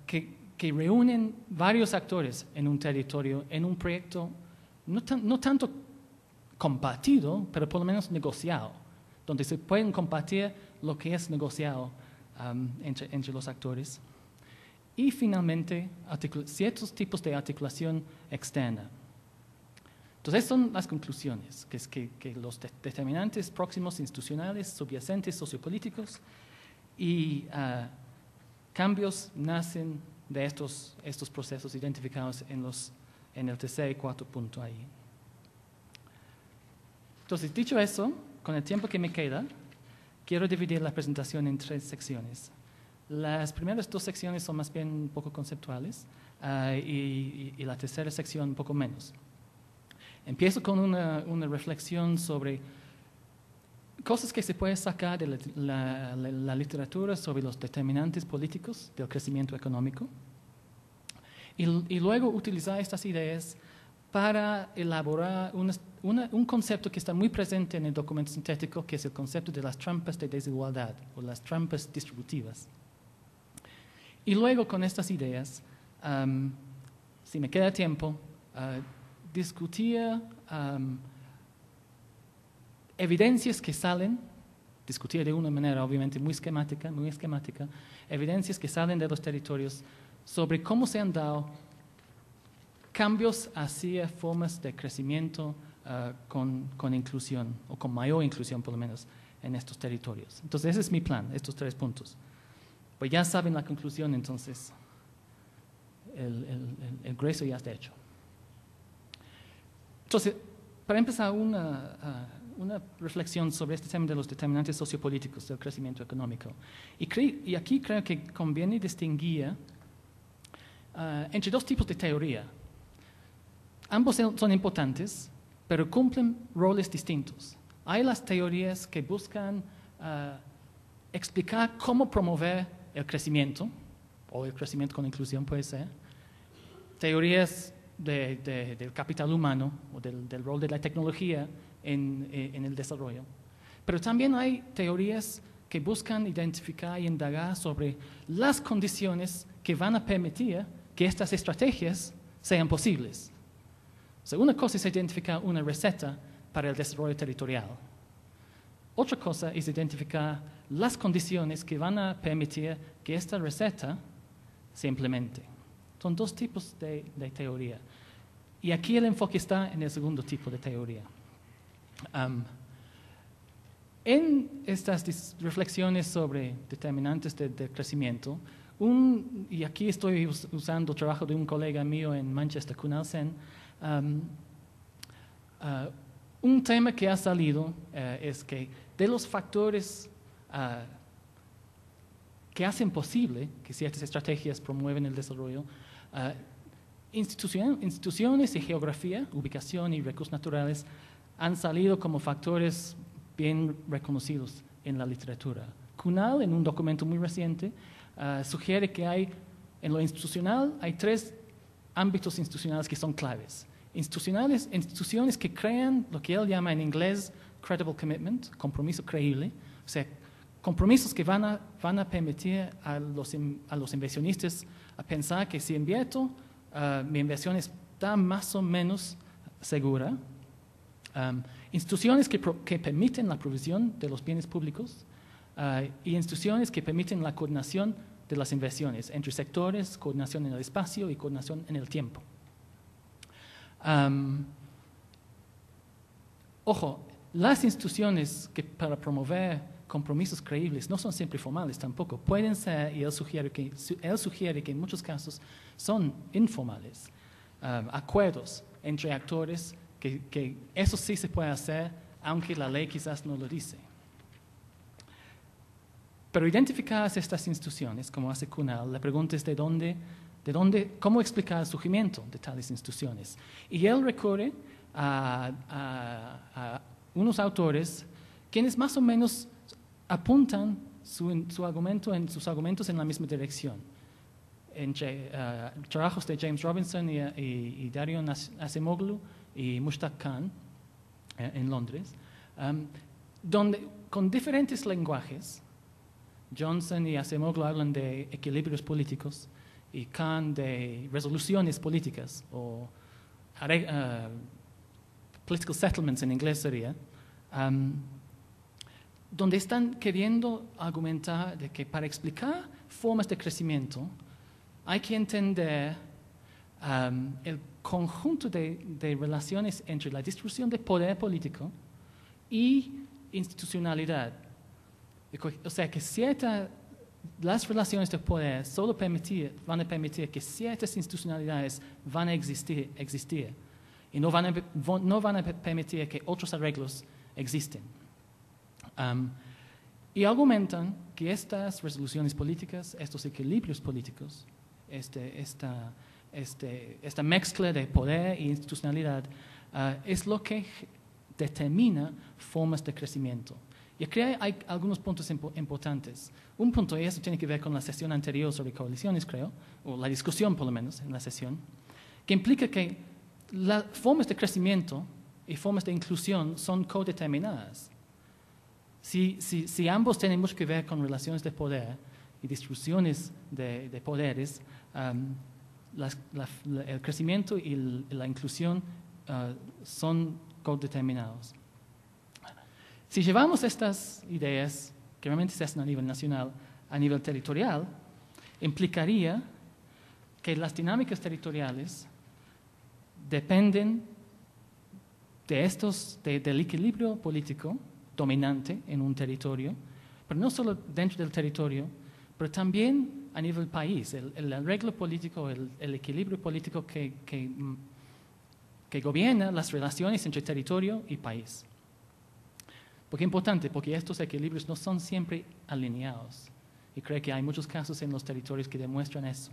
que reúnen varios actores en un territorio, en un proyecto no tanto compartido, pero por lo menos negociado, donde se pueden compartir lo que es negociado entre los actores. Y finalmente, ciertos tipos de articulación externa. Entonces, esas son las conclusiones, que es que los determinantes próximos institucionales, subyacentes, sociopolíticos y cambios nacen de estos procesos identificados en el tercer y cuarto punto ahí. Entonces, dicho eso, con el tiempo que me queda, quiero dividir la presentación en 3 secciones. Las primeras 2 secciones son más bien un poco conceptuales y la tercera sección un poco menos. Empiezo con una reflexión sobre cosas que se pueden sacar de la literatura sobre los determinantes políticos del crecimiento económico y luego utilizar estas ideas para elaborar un concepto que está muy presente en el documento sintético, que es el concepto de las trampas de desigualdad o las trampas distributivas. Y luego con estas ideas, si me queda tiempo, discutir evidencias que salen, discutir de una manera obviamente muy esquemática, evidencias que salen de los territorios sobre cómo se han dado cambios hacia formas de crecimiento con inclusión, o con mayor inclusión por lo menos, en estos territorios. Entonces ese es mi plan, estos 3 puntos. Pues ya saben la conclusión, entonces el grueso ya está hecho. Entonces, para empezar, una reflexión sobre este tema de los determinantes sociopolíticos del crecimiento económico. Y aquí creo que conviene distinguir entre 2 tipos de teoría. Ambos son importantes, pero cumplen roles distintos. Hay las teorías que buscan explicar cómo promover el crecimiento, o el crecimiento con inclusión puede ser, teorías del capital humano o del rol de la tecnología en el desarrollo. Pero también hay teorías que buscan identificar y indagar sobre las condiciones que van a permitir que estas estrategias sean posibles. O sea, una cosa es identificar una receta para el desarrollo territorial. Otra cosa es identificar las condiciones que van a permitir que esta receta se implemente. Son 2 tipos de teoría. Y aquí el enfoque está en el segundo tipo de teoría. En estas reflexiones sobre determinantes del crecimiento, y aquí estoy usando el trabajo de un colega mío en Manchester, Kunal Sen, un tema que ha salido es que de los factores que hacen posible que ciertas estrategias promueven el desarrollo, instituciones y geografía, ubicación y recursos naturales han salido como factores bien reconocidos en la literatura. Kunal, en un documento muy reciente, sugiere que en lo institucional hay 3 ámbitos institucionales que son claves. Instituciones que crean lo que él llama en inglés credible commitment, compromiso creíble, o sea, compromisos que van a permitir a los inversionistas a pensar que si invierto, mi inversión está más o menos segura. Instituciones que permiten la provisión de los bienes públicos y instituciones que permiten la coordinación de las inversiones entre sectores, coordinación en el espacio y coordinación en el tiempo. Ojo, las instituciones que para promover compromisos creíbles no son siempre formales tampoco, pueden ser, y él sugiere que en muchos casos son informales, acuerdos entre actores que eso sí se puede hacer, aunque la ley quizás no lo dice. Pero identificadas estas instituciones, como hace Kunal, la pregunta es cómo explicar el surgimiento de tales instituciones. Y él recurre a unos autores quienes más o menos apuntan sus argumentos en la misma dirección. Entre trabajos de James Robinson y Darion Acemoglu y Mushtaq Khan en Londres, donde con diferentes lenguajes, Johnson y Acemoglu hablan de equilibrios políticos y Khan de resoluciones políticas o political settlements en inglés sería, donde están queriendo argumentar de que para explicar formas de crecimiento hay que entender el conjunto de relaciones entre la distribución de poder político y institucionalidad. O sea, que las relaciones de poder solo van a permitir que ciertas institucionalidades van a existir y no van a permitir que otros arreglos existen. Y argumentan que estas resoluciones políticas, estos equilibrios políticos, esta mezcla de poder e institucionalidad es lo que determina formas de crecimiento. Y aquí hay algunos puntos importantes. Un punto, y eso tiene que ver con la sesión anterior sobre coaliciones, creo, o la discusión por lo menos en la sesión, que implica que las formas de crecimiento y formas de inclusión son codeterminadas. Si ambos tienen mucho que ver con relaciones de poder y distribuciones de poderes, el crecimiento y la inclusión son codeterminados. Si llevamos estas ideas, que realmente se hacen a nivel nacional, a nivel territorial, implicaría que las dinámicas territoriales dependen del equilibrio político dominante en un territorio, pero no solo dentro del territorio, pero también a nivel país, el arreglo político, el equilibrio político que gobierna las relaciones entre territorio y país. ¿Por qué es importante? Porque estos equilibrios no son siempre alineados. Y creo que hay muchos casos en los territorios que demuestran eso.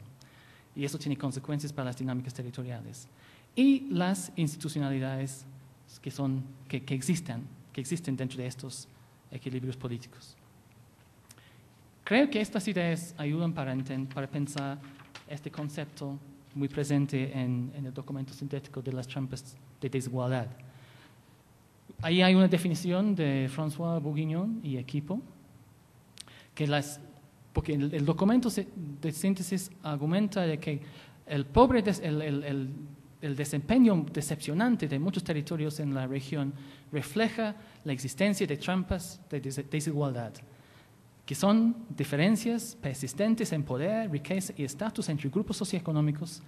Y eso tiene consecuencias para las dinámicas territoriales. Y las institucionalidades que existen dentro de estos equilibrios políticos. Creo que estas ideas ayudan para pensar este concepto muy presente en el documento sintético de las trampas de desigualdad. Ahí hay una definición de François Bourguignon y equipo, porque el documento de síntesis argumenta de que el desempeño decepcionante de muchos territorios en la región refleja la existencia de trampas de desigualdad, que son diferencias persistentes en poder, riqueza y estatus entre grupos socioeconómicos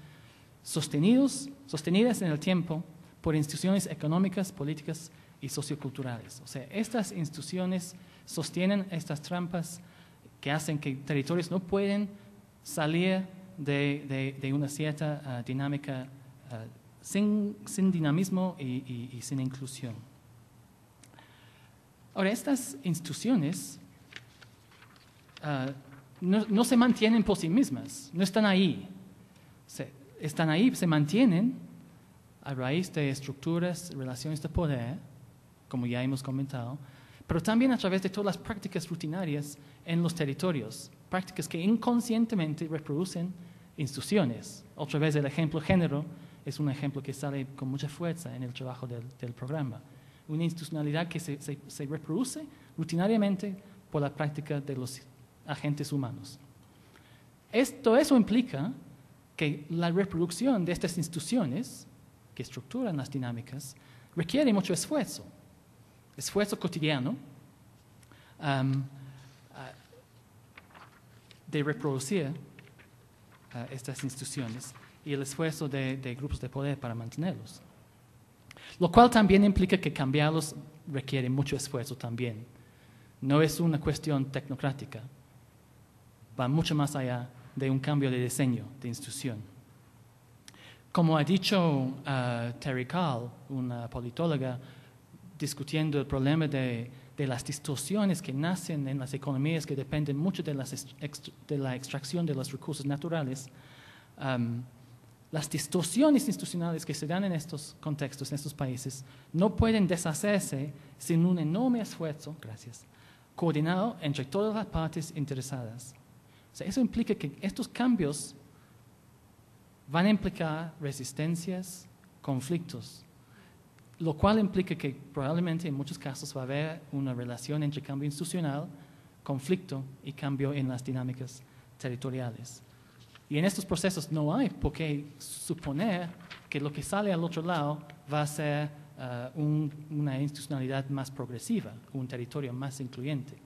sostenidas en el tiempo por instituciones económicas, políticas y socioculturales. O sea, estas instituciones sostienen estas trampas que hacen que territorios no pueden salir de una cierta dinámica sin dinamismo y sin inclusión. Ahora, estas instituciones no se mantienen por sí mismas, no están ahí. Están ahí, se mantienen a raíz de estructuras, relaciones de poder, como ya hemos comentado, pero también a través de todas las prácticas rutinarias en los territorios, prácticas que inconscientemente reproducen instituciones. Otra vez el ejemplo género es un ejemplo que sale con mucha fuerza en el trabajo del programa. Una institucionalidad que se reproduce rutinariamente por la práctica de los agentes humanos. Eso implica que la reproducción de estas instituciones que estructuran las dinámicas requiere mucho esfuerzo cotidiano de reproducir estas instituciones y el esfuerzo de grupos de poder para mantenerlos. Lo cual también implica que cambiarlos requiere mucho esfuerzo también. No es una cuestión tecnocrática, va mucho más allá de un cambio de diseño de institución. Como ha dicho Terry Carl, una politóloga, discutiendo el problema de las distorsiones que nacen en las economías que dependen mucho de la extracción de los recursos naturales, las distorsiones institucionales que se dan en estos contextos, en estos países, no pueden deshacerse sin un enorme esfuerzo, coordinado entre todas las partes interesadas. O sea, eso implica que estos cambios van a implicar resistencias, conflictos, lo cual implica que probablemente en muchos casos va a haber una relación entre cambio institucional, conflicto y cambio en las dinámicas territoriales. Y en estos procesos no hay por qué suponer que lo que sale al otro lado va a ser una institucionalidad más progresiva, un territorio más incluyente.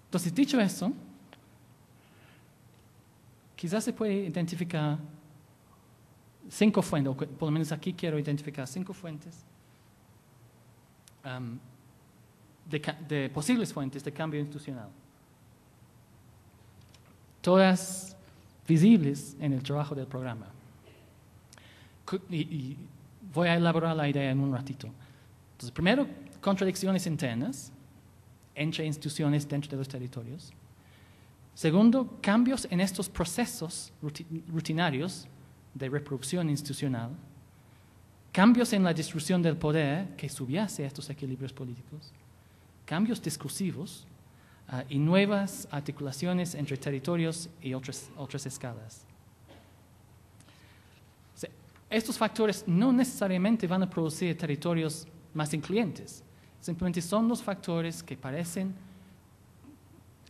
Entonces, dicho eso, quizás se puede identificar 5 fuentes, o por lo menos aquí quiero identificar 5 fuentes de posibles fuentes de cambio institucional. Todas visibles en el trabajo del programa. Y voy a elaborar la idea en un ratito. Entonces, primero, contradicciones internas entre instituciones dentro de los territorios. Segundo, cambios en estos procesos rutinarios de reproducción institucional. Cambios en la distribución del poder que subyace a estos equilibrios políticos. Cambios discursivos. Y nuevas articulaciones entre territorios y otras escalas. Estos factores no necesariamente van a producir territorios más incluyentes, simplemente son los factores que parecen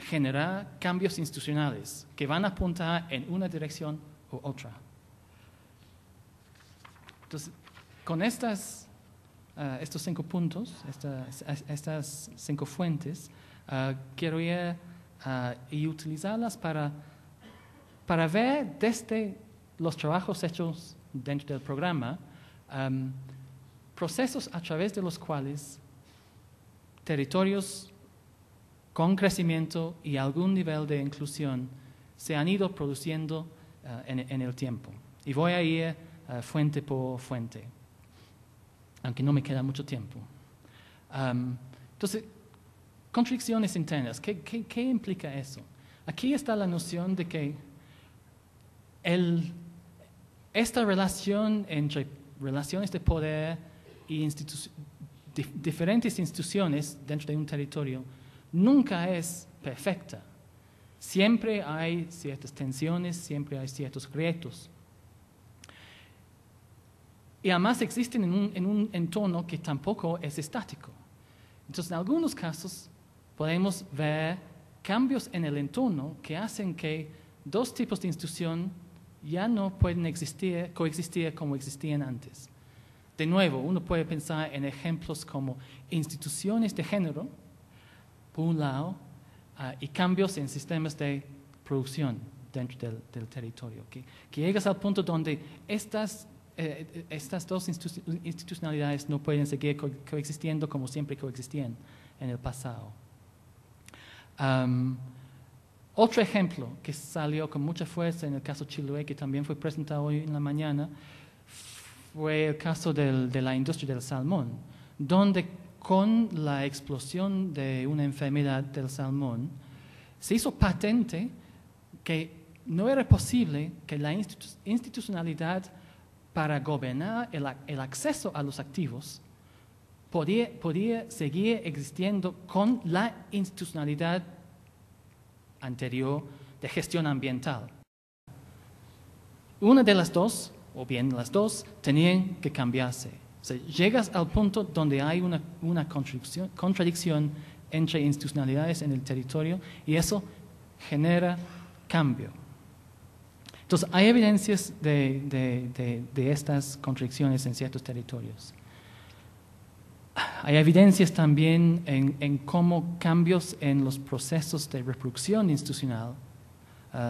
generar cambios institucionales que van a apuntar en una dirección u otra. Entonces, con estos 5 puntos, estas 5 fuentes, quiero ir y utilizarlas para ver desde los trabajos hechos dentro del programa procesos a través de los cuales territorios con crecimiento y algún nivel de inclusión se han ido produciendo en el tiempo. Y voy a ir fuente por fuente, aunque no me queda mucho tiempo. Entonces, contradicciones internas, ¿qué implica eso? Aquí está la noción de que esta relación entre relaciones de poder y diferentes instituciones dentro de un territorio nunca es perfecta. Siempre hay ciertas tensiones, siempre hay ciertos retos. Y además existen en un entorno que tampoco es estático. Entonces, en algunos casos, podemos ver cambios en el entorno que hacen que 2 tipos de institución ya no pueden coexistir como existían antes. De nuevo, uno puede pensar en ejemplos como instituciones de género, por un lado, y cambios en sistemas de producción dentro del territorio. Que llegas al punto donde estas estas dos institucionalidades no pueden seguir coexistiendo como siempre coexistían en el pasado. Otro ejemplo que salió con mucha fuerza en el caso Chiloé, que también fue presentado hoy en la mañana, fue el caso de la industria del salmón, donde con la explosión de una enfermedad del salmón, se hizo patente que no era posible que la institucionalidad para gobernar el acceso a los activos podía seguir existiendo con la institucionalidad anterior de gestión ambiental. Una de las dos, o bien las dos, tenían que cambiarse. O sea, llegas al punto donde hay una contradicción entre institucionalidades en el territorio y eso genera cambio. Entonces, hay evidencias de estas contradicciones en ciertos territorios. Hay evidencias también en cómo cambios en los procesos de reproducción institucional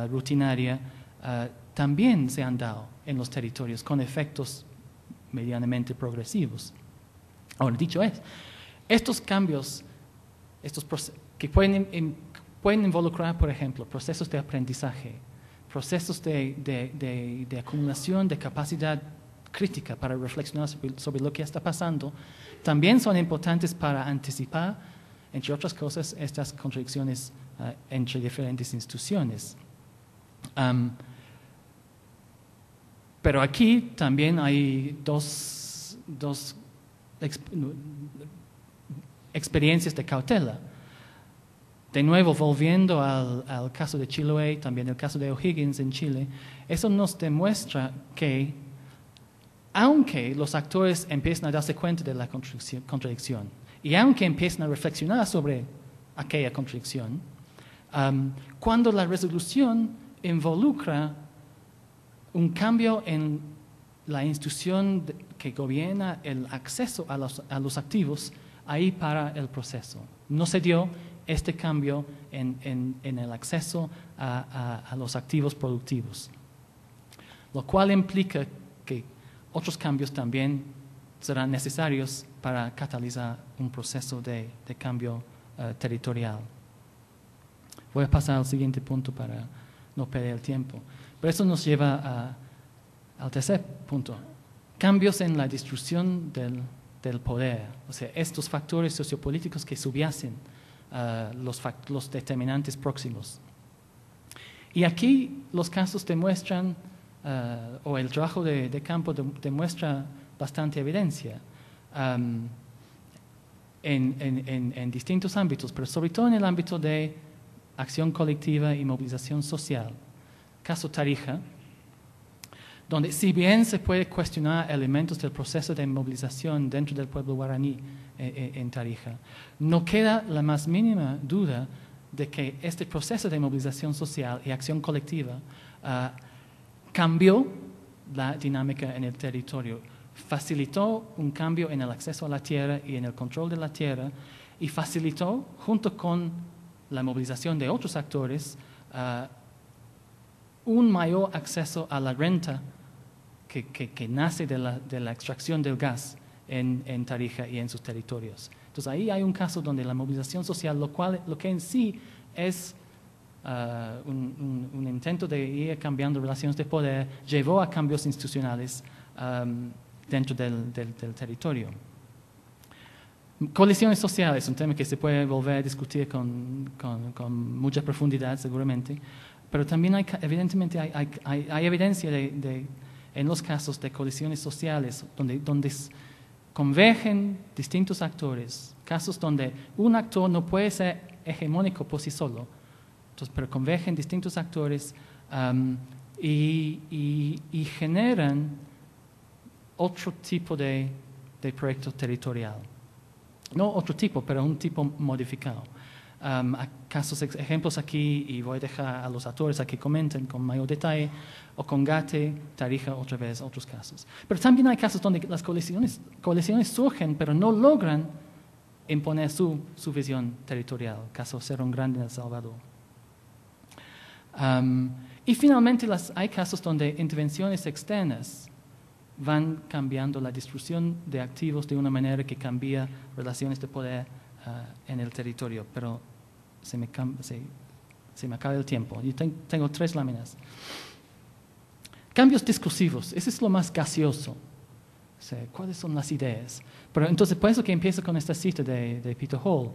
rutinaria también se han dado en los territorios con efectos medianamente progresivos. Ahora, dicho es, estos cambios que pueden involucrar, por ejemplo, procesos de aprendizaje, procesos de acumulación de capacidad crítica para reflexionar sobre lo que está pasando, también son importantes para anticipar, entre otras cosas, estas contradicciones entre diferentes instituciones. Pero aquí también hay dos experiencias de cautela. De nuevo, volviendo al caso de Chiloé, también el caso de O'Higgins en Chile, eso nos demuestra que, aunque los actores empiezan a darse cuenta de la contradicción y aunque empiezan a reflexionar sobre aquella contradicción, cuando la resolución involucra un cambio en la institución que gobierna el acceso a los activos, ahí para el proceso. No se dio este cambio en el acceso a los activos productivos, lo cual implica que otros cambios también serán necesarios para catalizar un proceso de cambio territorial. Voy a pasar al siguiente punto para no perder el tiempo. Pero eso nos lleva al tercer punto. Cambios en la distribución del poder. O sea, estos factores sociopolíticos que subyacen los determinantes próximos. Y aquí los casos demuestran, o el trabajo de campo demuestra bastante evidencia en distintos ámbitos, pero sobre todo en el ámbito de acción colectiva y movilización social. Caso Tarija, donde si bien se puede cuestionar elementos del proceso de movilización dentro del pueblo guaraní en Tarija, no queda la más mínima duda de que este proceso de movilización social y acción colectiva cambió la dinámica en el territorio, facilitó un cambio en el acceso a la tierra y en el control de la tierra y facilitó, junto con la movilización de otros actores, un mayor acceso a la renta que nace de la extracción del gas en Tarija y en sus territorios. Entonces ahí hay un caso donde la movilización social, lo que en sí es un intento de ir cambiando relaciones de poder, llevó a cambios institucionales dentro del territorio. Coaliciones sociales, un tema que se puede volver a discutir con mucha profundidad seguramente, pero también evidentemente hay evidencia en los casos de coaliciones sociales donde convergen distintos actores, casos donde un actor no puede ser hegemónico por sí solo, pero convergen distintos actores y generan otro tipo de proyecto territorial. No otro tipo, pero un tipo modificado. Ejemplos aquí, y voy a dejar a los autores a que comenten con mayor detalle, o con Gate, Tarija, otra vez, otros casos. Pero también hay casos donde las coaliciones surgen, pero no logran imponer su visión territorial. Caso Cerro Grande en El Salvador. Y finalmente hay casos donde intervenciones externas van cambiando la distribución de activos de una manera que cambia relaciones de poder en el territorio. Pero se me acaba el tiempo. Yo tengo 3 láminas. Cambios discursivos, ese es lo más gaseoso. O sea, ¿cuáles son las ideas? Pero entonces, por eso que empiezo con esta cita de Peter Hall,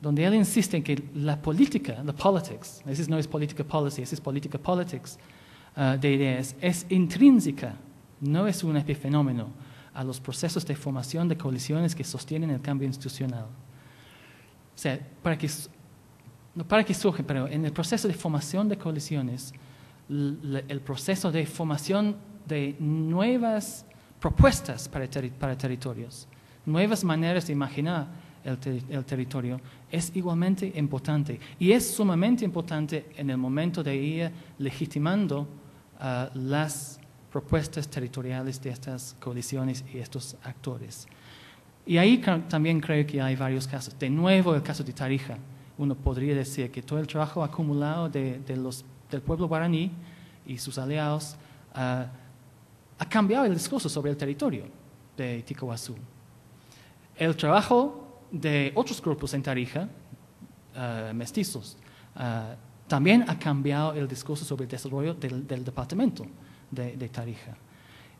donde él insiste en que la política, la politics, esa no es política policy, esa es política politics de ideas, es intrínseca, no es un epifenómeno a los procesos de formación de coaliciones que sostienen el cambio institucional. O sea, no para que surgen, pero en el proceso de formación de coaliciones, el proceso de formación de nuevas propuestas para territorios, nuevas maneras de imaginar el territorio, es igualmente importante. Y es sumamente importante en el momento de ir legitimando las propuestas territoriales de estas coaliciones y estos actores. Y ahí también creo que hay varios casos. De nuevo, el caso de Tarija. Uno podría decir que todo el trabajo acumulado del pueblo guaraní y sus aliados ha cambiado el discurso sobre el territorio de Tikahuazú. El trabajo de otros grupos en Tarija, mestizos, también ha cambiado el discurso sobre el desarrollo del departamento de Tarija.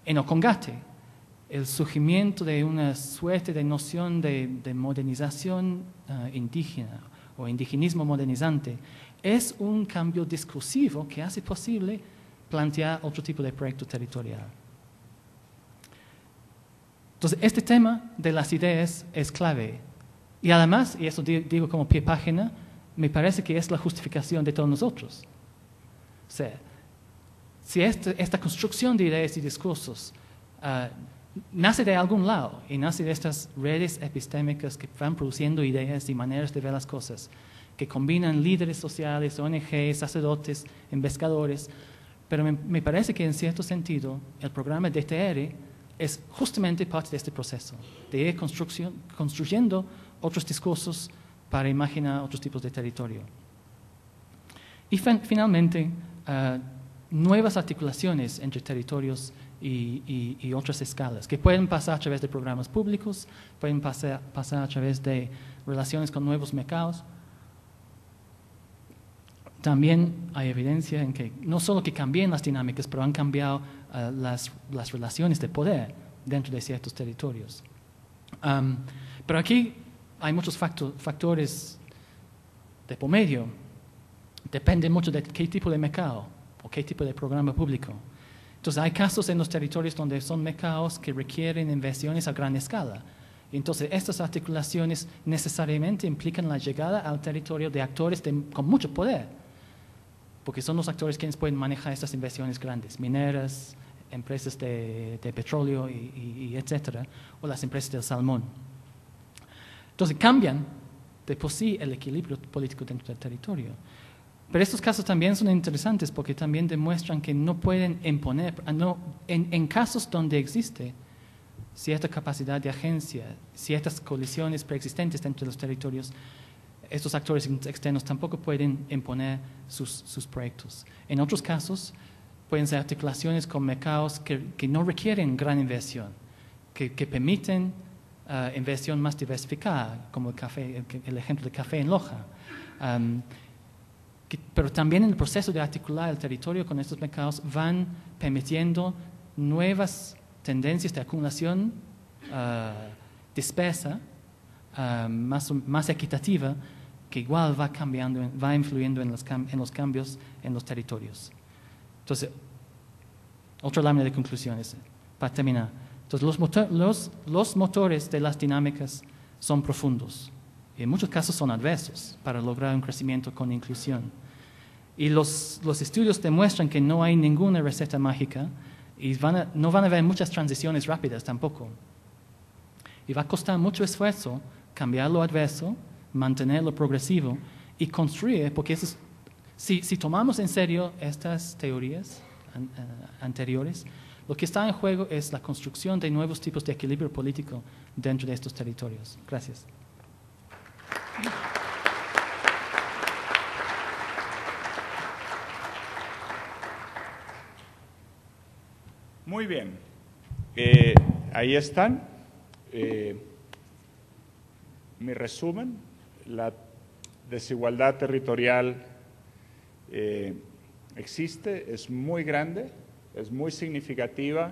En Ocongate, el surgimiento de una suerte de noción de modernización indígena o indigenismo modernizante es un cambio discursivo que hace posible plantear otro tipo de proyecto territorial. Entonces, este tema de las ideas es clave. Y además, y eso digo como pie página, me parece que es la justificación de todos nosotros. O sea, si esta construcción de ideas y discursos nace de algún lado y nace de estas redes epistémicas que van produciendo ideas y maneras de ver las cosas, que combinan líderes sociales, ONGs, sacerdotes, investigadores, pero me parece que en cierto sentido el programa DTR es justamente parte de este proceso, de ir construyendo otros discursos para imaginar otros tipos de territorio. Y finalmente, nuevas articulaciones entre territorios y otras escalas, que pueden pasar a través de programas públicos, pueden pasar a través de relaciones con nuevos mercados. También hay evidencia en que no solo que cambien las dinámicas, pero han cambiado las relaciones de poder dentro de ciertos territorios. Pero aquí hay muchos factores de por medio. Depende mucho de qué tipo de mercado o qué tipo de programa público. Entonces hay casos en los territorios donde son mercados que requieren inversiones a gran escala. Y entonces estas articulaciones necesariamente implican la llegada al territorio de actores con mucho poder, porque son los actores quienes pueden manejar estas inversiones grandes, mineras, empresas de petróleo y etcétera, o las empresas del salmón. Entonces cambian de por sí el equilibrio político dentro del territorio. Pero estos casos también son interesantes porque también demuestran que no pueden imponer, en casos donde existe cierta capacidad de agencia, ciertas colisiones preexistentes dentro de los territorios, estos actores externos tampoco pueden imponer sus proyectos. En otros casos pueden ser articulaciones con mercados que no requieren gran inversión, que permiten inversión más diversificada, como el ejemplo del café en Loja. Pero también en el proceso de articular el territorio con estos mercados van permitiendo nuevas tendencias de acumulación dispersa, más equitativa, que igual va cambiando, va influyendo en los cambios en los territorios. Entonces, otra lámina de conclusiones para terminar. Entonces, los motores de las dinámicas son profundos y en muchos casos son adversos para lograr un crecimiento con inclusión. Y los estudios demuestran que no hay ninguna receta mágica y no van a haber muchas transiciones rápidas tampoco. Y va a costar mucho esfuerzo cambiar lo adverso, mantener lo progresivo y construir, porque si tomamos en serio estas teorías anteriores, lo que está en juego es la construcción de nuevos tipos de equilibrio político dentro de estos territorios. Gracias. Muy bien. Ahí están. Mi resumen. La desigualdad territorial existe, es muy grande, es muy significativa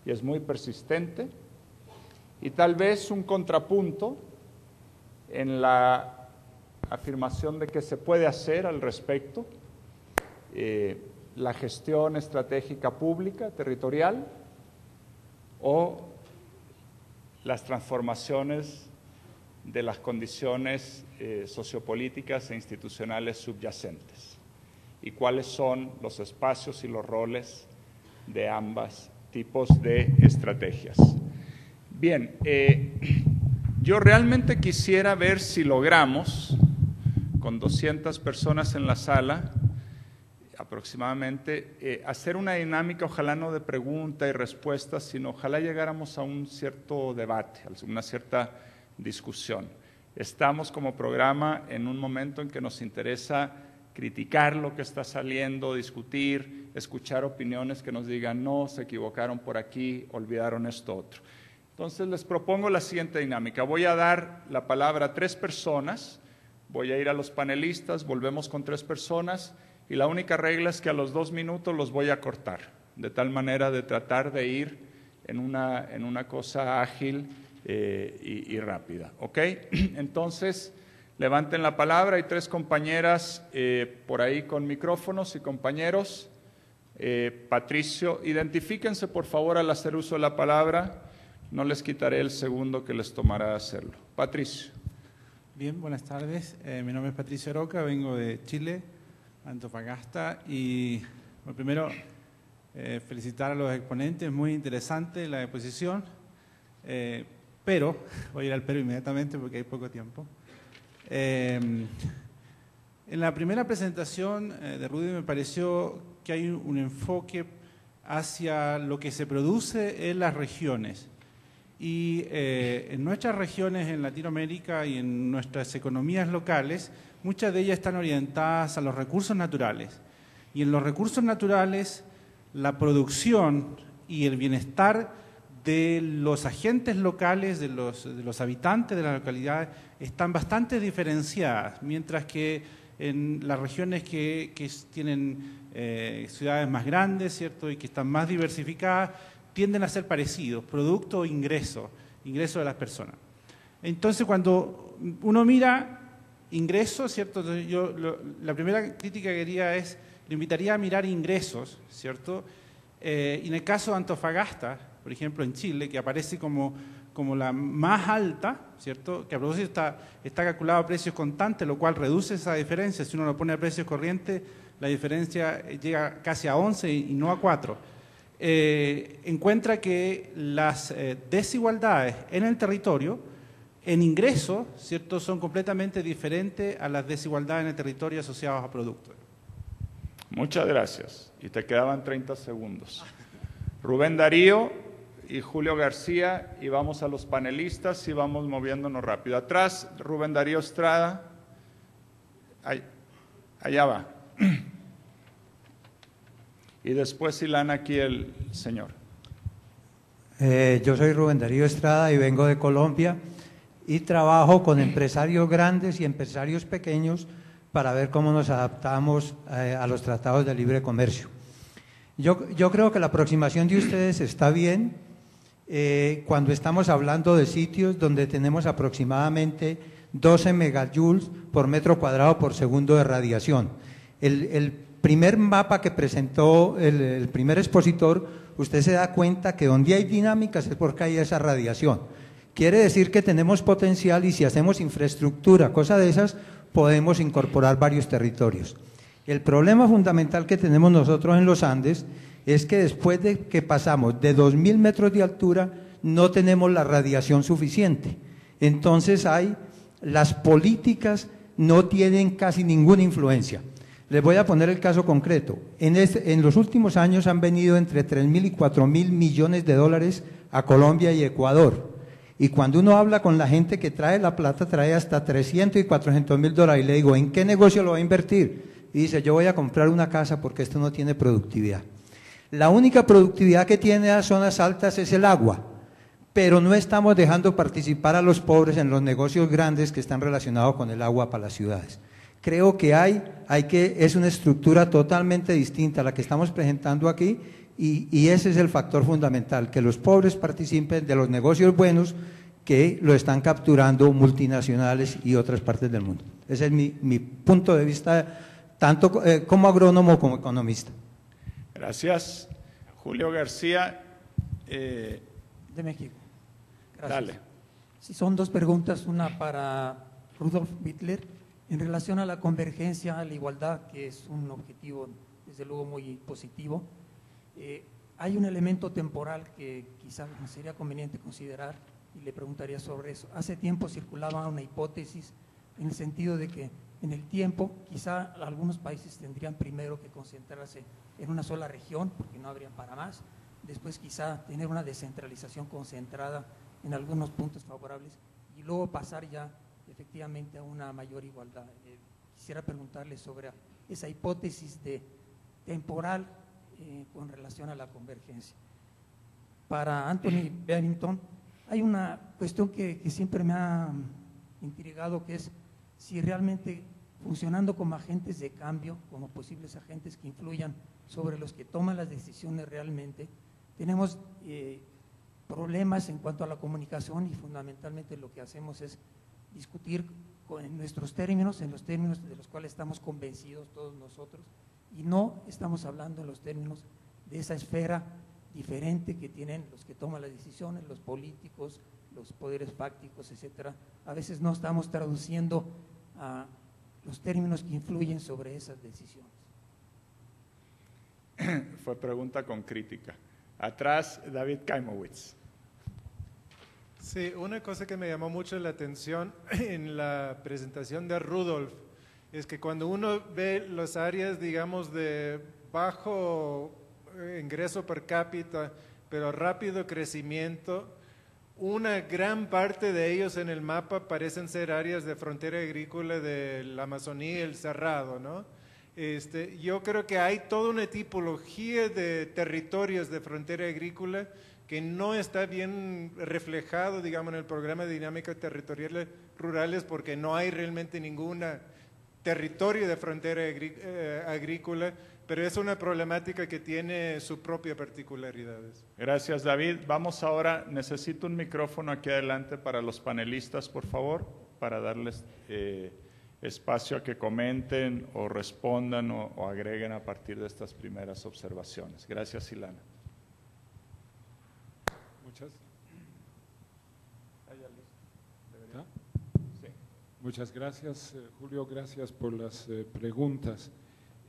y es muy persistente. Y tal vez un contrapunto en la afirmación de que se puede hacer al respecto, la gestión estratégica pública territorial o las transformaciones de las condiciones sociopolíticas e institucionales subyacentes y cuáles son los espacios y los roles de ambos tipos de estrategias. Bien, yo realmente quisiera ver si logramos, con 200 personas en la sala, aproximadamente, hacer una dinámica, ojalá no de pregunta y respuesta, sino ojalá llegáramos a un cierto debate, a una cierta discusión. Estamos como programa en un momento en que nos interesa criticar lo que está saliendo, discutir, escuchar opiniones que nos digan no, se equivocaron por aquí, olvidaron esto otro. Entonces les propongo la siguiente dinámica. Voy a dar la palabra a 3 personas, voy a ir a los panelistas, volvemos con 3 personas y la única regla es que a los 2 minutos los voy a cortar, de tal manera de tratar de ir en una cosa ágil y rápida. ¿Ok? Entonces, levanten la palabra. Hay 3 compañeras por ahí con micrófonos y compañeros. Patricio, identifíquense por favor al hacer uso de la palabra. No les quitaré el segundo que les tomará hacerlo. Patricio. Bien, buenas tardes. Mi nombre es Patricio Aroca, vengo de Chile, Antofagasta. Y bueno, primero, felicitar a los exponentes, muy interesante la exposición. Pero, voy a ir al pero inmediatamente porque hay poco tiempo. En la primera presentación de Rudy me pareció que hay un enfoque hacia lo que se produce en las regiones. Y en nuestras regiones en Latinoamérica y en nuestras economías locales, muchas de ellas están orientadas a los recursos naturales. Y en los recursos naturales, la producción y el bienestar de los agentes locales, de los habitantes de las localidades, están bastante diferenciadas, mientras que en las regiones que tienen ciudades más grandes, ¿cierto?, y que están más diversificadas, tienden a ser parecidos, producto o ingreso de las personas. Entonces, cuando uno mira ingresos, ¿cierto?, la primera crítica que quería es, le invitaría a mirar ingresos, ¿cierto? Y en el caso de Antofagasta, por ejemplo, en Chile, que aparece como la más alta, ¿cierto?, que a propósito está calculado a precios constantes, lo cual reduce esa diferencia. Si uno lo pone a precios corrientes, la diferencia llega casi a 11 y no a 4. Encuentra que las desigualdades en el territorio, en ingresos, ¿cierto?, son completamente diferentes a las desigualdades en el territorio asociadas a productos. Muchas gracias. Y te quedaban 30 segundos. Rubén Darío y Julio García, y vamos a los panelistas y vamos moviéndonos rápido. Atrás, Rubén Darío Estrada. Allá va. Y después Ilana aquí el señor. Yo soy Rubén Darío Estrada y vengo de Colombia y trabajo con empresarios grandes y empresarios pequeños para ver cómo nos adaptamos a los tratados de libre comercio. Yo creo que la aproximación de ustedes está bien cuando estamos hablando de sitios donde tenemos aproximadamente 12 megajoules por metro cuadrado por segundo de radiación. El primer mapa que presentó el primer expositor, usted se da cuenta que donde hay dinámicas es porque hay esa radiación. Quiere decir que tenemos potencial y si hacemos infraestructura, cosa de esas, podemos incorporar varios territorios. El problema fundamental que tenemos nosotros en los Andes es que después de que pasamos de 2.000 metros de altura no tenemos la radiación suficiente. Entonces las políticas no tienen casi ninguna influencia. Les voy a poner el caso concreto. En los últimos años han venido entre 3.000 y 4.000 millones de dólares a Colombia y Ecuador. Y cuando uno habla con la gente que trae la plata, trae hasta 300 y 400 mil dólares. Y le digo, ¿en qué negocio lo va a invertir? Y dice, yo voy a comprar una casa porque esto no tiene productividad. La única productividad que tiene las zonas altas es el agua, pero no estamos dejando participar a los pobres en los negocios grandes que están relacionados con el agua para las ciudades. Creo que es una estructura totalmente distinta a la que estamos presentando aquí y ese es el factor fundamental, que los pobres participen de los negocios buenos que lo están capturando multinacionales y otras partes del mundo. Ese es mi punto de vista, tanto como agrónomo como economista. Gracias. Julio García. De México. Gracias. Dale. Sí, son dos preguntas, una para Rudolf Whitler, en relación a la convergencia, a la igualdad, que es un objetivo desde luego muy positivo. Hay un elemento temporal que quizás sería conveniente considerar y le preguntaría sobre eso. Hace tiempo circulaba una hipótesis en el sentido de que en el tiempo quizá algunos países tendrían primero que concentrarse en una sola región porque no habría para más, después quizá tener una descentralización concentrada en algunos puntos favorables y luego pasar ya efectivamente a una mayor igualdad. Quisiera preguntarle sobre esa hipótesis de temporal con relación a la convergencia. Para Anthony Bennington, hay una cuestión que siempre me ha intrigado, que es si realmente funcionando como agentes de cambio, como posibles agentes que influyan sobre los que toman las decisiones realmente, tenemos problemas en cuanto a la comunicación y fundamentalmente lo que hacemos es discutir en nuestros términos, en los términos de los cuales estamos convencidos todos nosotros y no estamos hablando en los términos de esa esfera diferente que tienen los que toman las decisiones, los políticos, los poderes fácticos, etcétera. A veces no estamos traduciendo a los términos que influyen sobre esas decisiones. Fue pregunta con crítica. Atrás, David Kaimowitz. Sí, una cosa que me llamó mucho la atención en la presentación de Rudolf es que cuando uno ve las áreas, digamos, de bajo ingreso per cápita, pero rápido crecimiento, una gran parte de ellos en el mapa parecen ser áreas de frontera agrícola de la Amazonía y el Cerrado, ¿no? Yo creo que hay toda una tipología de territorios de frontera agrícola que no está bien reflejado, digamos, en el programa de dinámicas territoriales rurales porque no hay realmente ningún territorio de frontera agrícola, pero es una problemática que tiene sus propias particularidades. Gracias, David. Vamos ahora, necesito un micrófono aquí adelante para los panelistas, por favor, para darles espacio a que comenten o respondan o agreguen a partir de estas primeras observaciones. Gracias, Ilana. Muchas gracias, Julio, gracias por las preguntas.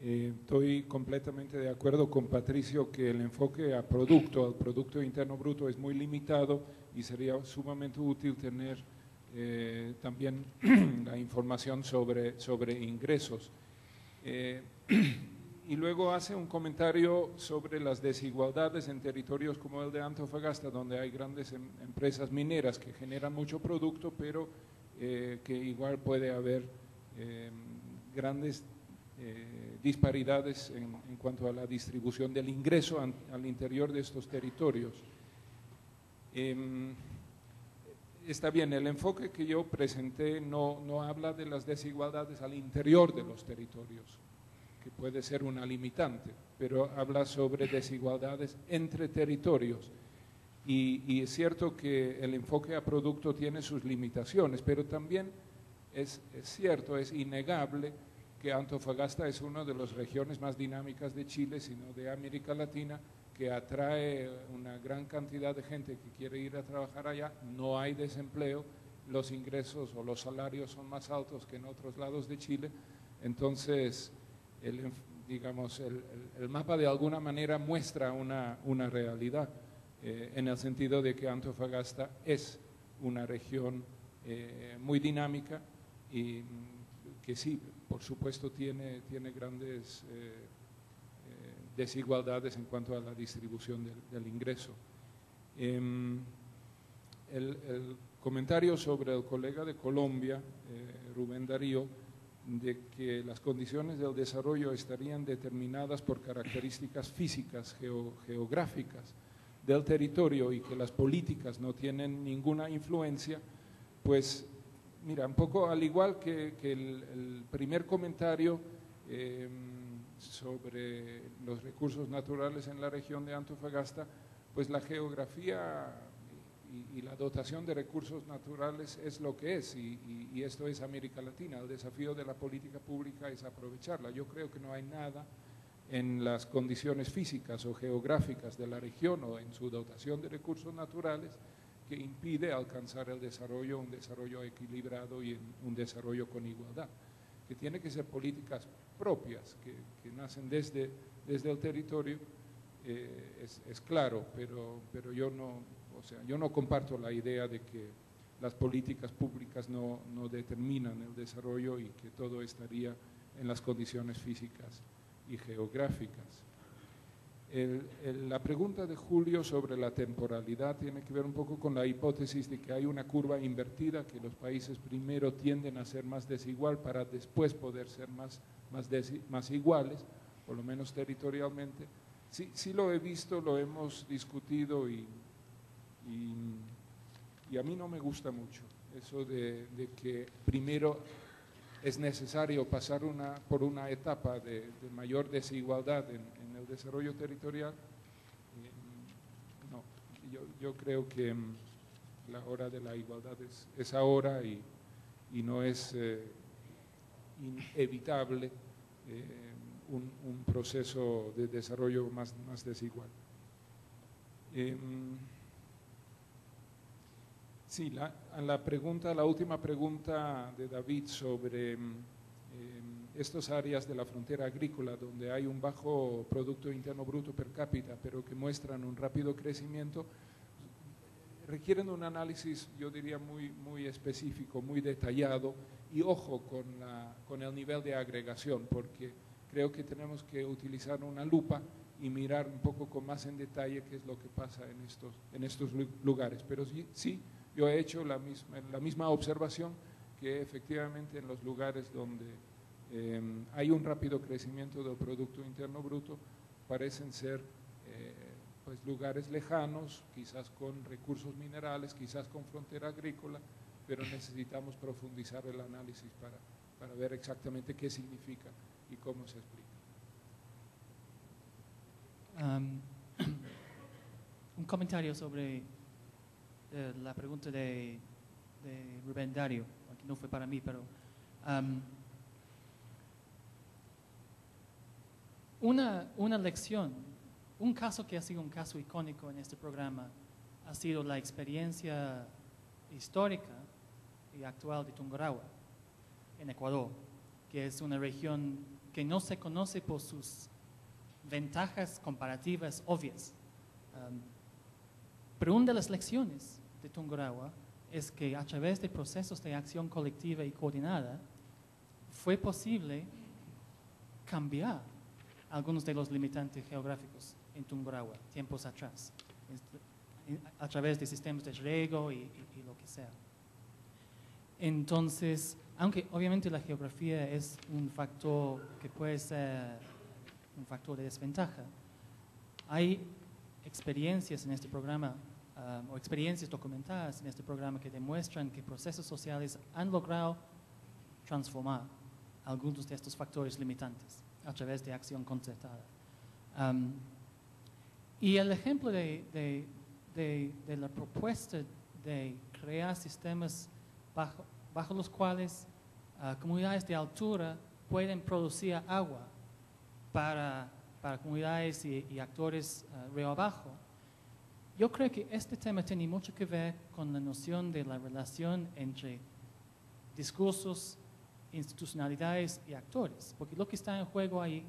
Estoy completamente de acuerdo con Patricio que el enfoque al Producto Interno Bruto es muy limitado y sería sumamente útil tener también la información sobre ingresos. Y luego hace un comentario sobre las desigualdades en territorios como el de Antofagasta, donde hay grandes empresas mineras que generan mucho producto, pero que igual puede haber grandes disparidades en cuanto a la distribución del ingreso al interior de estos territorios. Está bien, el enfoque que yo presenté no habla de las desigualdades al interior de los territorios, que puede ser una limitante, pero habla sobre desigualdades entre territorios. Y es cierto que el enfoque a producto tiene sus limitaciones, pero también es cierto, es innegable que Antofagasta es una de las regiones más dinámicas de Chile, sino de América Latina, que atrae una gran cantidad de gente que quiere ir a trabajar allá, no hay desempleo, los ingresos o los salarios son más altos que en otros lados de Chile, entonces el mapa de alguna manera muestra una realidad. En el sentido de que Antofagasta es una región muy dinámica y que sí, por supuesto, tiene grandes desigualdades en cuanto a la distribución del ingreso. El comentario sobre el colega de Colombia, Rubén Darío, de que las condiciones del desarrollo estarían determinadas por características físicas, geográficas del territorio y que las políticas no tienen ninguna influencia, pues mira, un poco al igual que el primer comentario sobre los recursos naturales en la región de Antofagasta, pues la geografía y la dotación de recursos naturales es lo que es, y esto es América Latina. El desafío de la política pública es aprovecharla. Yo creo que no hay nada en las condiciones físicas o geográficas de la región o en su dotación de recursos naturales que impide alcanzar el desarrollo, un desarrollo equilibrado y un desarrollo con igualdad, que tiene que ser políticas propias, que nacen desde el territorio, es claro, pero yo no comparto la idea de que las políticas públicas no determinan el desarrollo y que todo estaría en las condiciones físicas y geográficas. La pregunta de Julio sobre la temporalidad tiene que ver un poco con la hipótesis de que hay una curva invertida, que los países primero tienden a ser más desigual para después poder ser más iguales, por lo menos territorialmente. Sí lo he visto, lo hemos discutido y a mí no me gusta mucho eso de que primero es necesario pasar por una etapa de mayor desigualdad en el desarrollo territorial. No, yo creo que la hora de la igualdad es ahora y no es inevitable un proceso de desarrollo más desigual. Sí, la última pregunta de David sobre estas áreas de la frontera agrícola donde hay un bajo Producto Interno Bruto per cápita, pero que muestran un rápido crecimiento, requieren un análisis, yo diría, muy específico, muy detallado, y ojo con el nivel de agregación, porque creo que tenemos que utilizar una lupa y mirar un poco con más en detalle qué es lo que pasa en estos lugares. Pero sí, yo he hecho la misma observación, que efectivamente en los lugares donde hay un rápido crecimiento del Producto Interno Bruto parecen ser pues lugares lejanos, quizás con recursos minerales, quizás con frontera agrícola, pero necesitamos profundizar el análisis para ver exactamente qué significa y cómo se explica. Un comentario sobre la pregunta de Rubén Dario, que no fue para mí, pero una lección, un caso que ha sido un caso icónico en este programa ha sido la experiencia histórica y actual de Tungurahua en Ecuador, que es una región que no se conoce por sus ventajas comparativas obvias. Pero una de las lecciones de Tungurahua es que a través de procesos de acción colectiva y coordinada fue posible cambiar algunos de los limitantes geográficos en Tungurahua tiempos atrás, a través de sistemas de riego y lo que sea. Entonces, aunque obviamente la geografía es un factor que puede ser un factor de desventaja, hay experiencias en este programa o experiencias documentadas en este programa que demuestran que procesos sociales han logrado transformar algunos de estos factores limitantes a través de acción concertada. Y el ejemplo de la propuesta de crear sistemas bajo los cuales comunidades de altura pueden producir agua para comunidades y actores río abajo. Yo creo que este tema tiene mucho que ver con la noción de la relación entre discursos, institucionalidades y actores, porque lo que está en juego ahí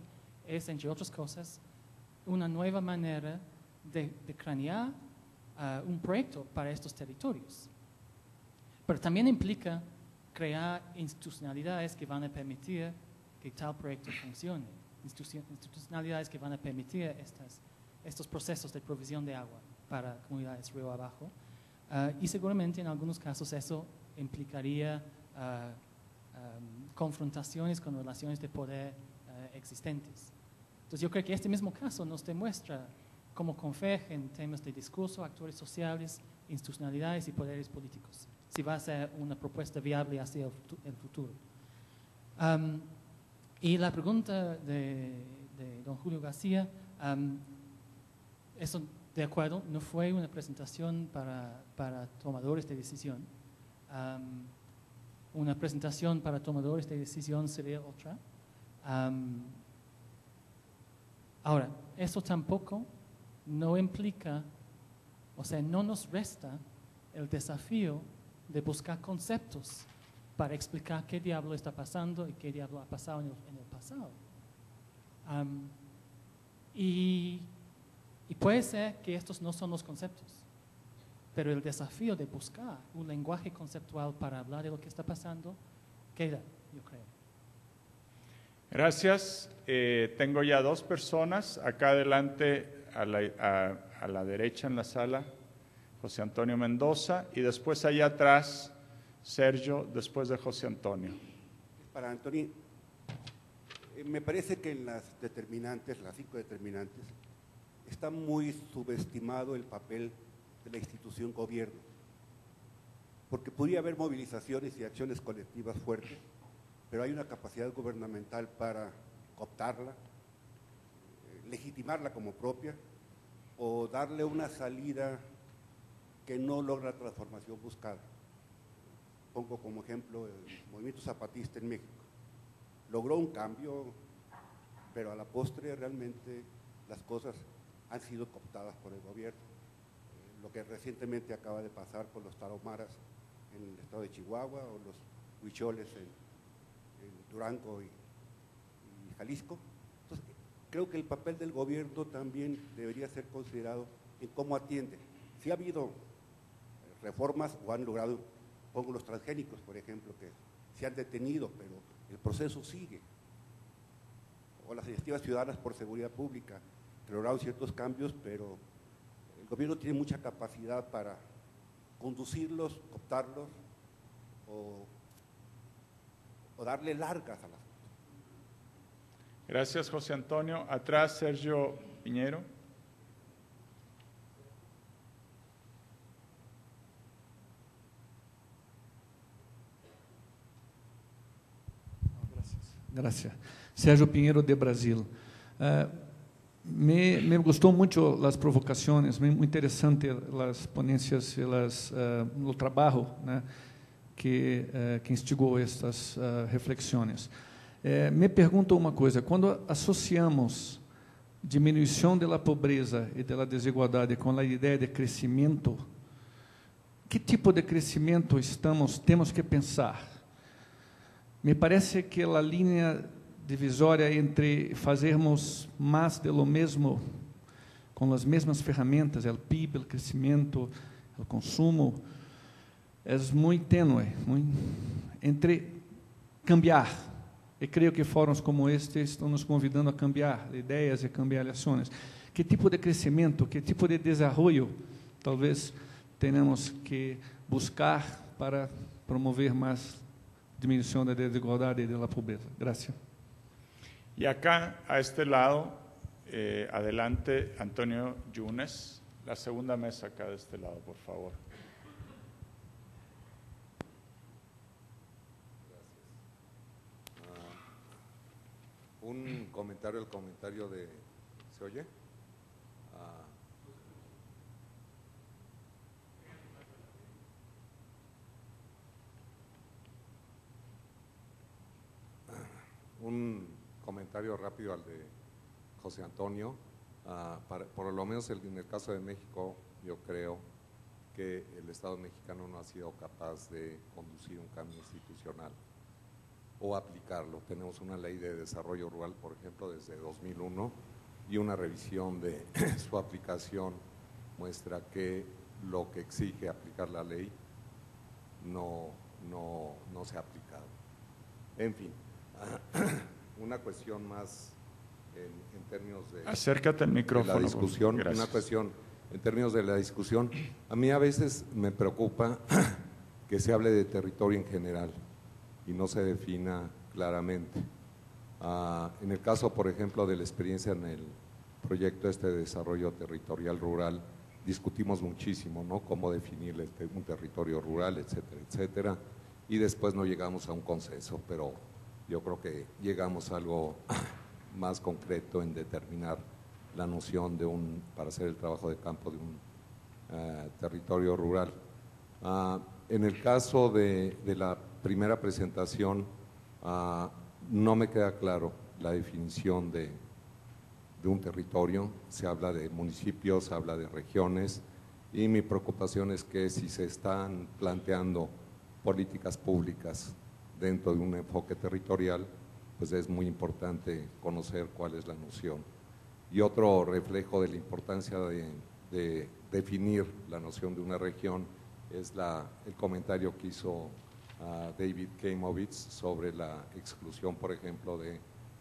es, entre otras cosas, una nueva manera de cranear un proyecto para estos territorios. Pero también implica crear institucionalidades que van a permitir que tal proyecto funcione, institucionalidades que van a permitir estos procesos de provisión de agua para comunidades río abajo, y seguramente en algunos casos eso implicaría confrontaciones con relaciones de poder existentes. Entonces yo creo que este mismo caso nos demuestra cómo convergen temas de discurso, actores sociales, institucionalidades y poderes políticos, si va a ser una propuesta viable hacia el futuro. Y la pregunta de don Julio García, eso de acuerdo, no fue una presentación para tomadores de decisión. Una presentación para tomadores de decisión sería otra. Ahora, eso tampoco no implica, o sea, no nos resta el desafío de buscar conceptos para explicar qué diablo está pasando y qué diablo ha pasado en el pasado. Y puede ser que estos no son los conceptos, pero el desafío de buscar un lenguaje conceptual para hablar de lo que está pasando queda, yo creo. Gracias. Tengo ya dos personas acá adelante a la derecha en la sala, José Antonio Mendoza, y después allá atrás, Sergio, después de José Antonio. Para Antonio, me parece que en las determinantes, las 5 determinantes, está muy subestimado el papel de la institución gobierno, porque podría haber movilizaciones y acciones colectivas fuertes, pero hay una capacidad gubernamental para cooptarla, legitimarla como propia o darle una salida que no logra la transformación buscada. Pongo como ejemplo el movimiento zapatista en México. Logró un cambio, pero a la postre realmente las cosas han sido cooptadas por el gobierno. Lo que recientemente acaba de pasar con los tarahumaras en el estado de Chihuahua o los huicholes en Durango y Jalisco. Entonces, creo que el papel del gobierno también debería ser considerado en cómo atiende. Sí ha habido reformas o han logrado, pongo los transgénicos, por ejemplo, que se han detenido, pero el proceso sigue. O las iniciativas ciudadanas por seguridad pública, que lograron ciertos cambios, pero el gobierno tiene mucha capacidad para conducirlos, cooptarlos o darle largas a las cosas. Gracias, José Antonio. Atrás, Sergio Piñero. Gracias. Sergio Pinheiro, de Brasil. Me gustó mucho las provocaciones, muy interesante las ponencias y el trabajo, ¿no? que instigou estas reflexões. Me pergunto uma coisa: quando associamos diminuição da pobreza e da desigualdade com a ideia de crescimento, que tipo de crescimento temos que pensar? Me parece que a linha divisória entre fazermos mais de lo mesmo, com as mesmas ferramentas, o PIB, o crescimento, o consumo, é muito tênue, entre cambiar. E creio que fóruns como este estão nos convidando a cambiar ideias e cambiar ações. Que tipo de crescimento, que tipo de desenvolvimento talvez tenhamos que buscar para promover mais diminuição da desigualdade e da pobreza? Gracias. Y acá, a este lado, adelante, Antonio Yunes, la segunda mesa acá de este lado, por favor. Un comentario, el comentario de… ¿Se oye? Un comentario rápido al de José Antonio. Por lo menos en el caso de México, yo creo que el Estado mexicano no ha sido capaz de conducir un cambio institucional o aplicarlo. Tenemos una ley de desarrollo rural, por ejemplo, desde 2001, y una revisión de su aplicación muestra que lo que exige aplicar la ley no se ha aplicado. En fin, una cuestión más en términos de… Acércate al micrófono. De la discusión, Gracias. una cuestión en términos de la discusión. A mí a veces me preocupa que se hable de territorio en general. y no se defina claramente. En el caso, por ejemplo, de la experiencia en el proyecto de desarrollo territorial rural, discutimos muchísimo, ¿no? Cómo definir un territorio rural, etcétera, etcétera, y después no llegamos a un consenso, pero yo creo que llegamos a algo más concreto en determinar la noción para hacer el trabajo de campo de un territorio rural. En el caso de la primera presentación, no me queda claro la definición de un territorio. Se habla de municipios, se habla de regiones, y mi preocupación es que si se están planteando políticas públicas dentro de un enfoque territorial, pues es muy importante conocer cuál es la noción. Y otro reflejo de la importancia de definir la noción de una región es el comentario que hizo David Keimovitz sobre la exclusión, por ejemplo, de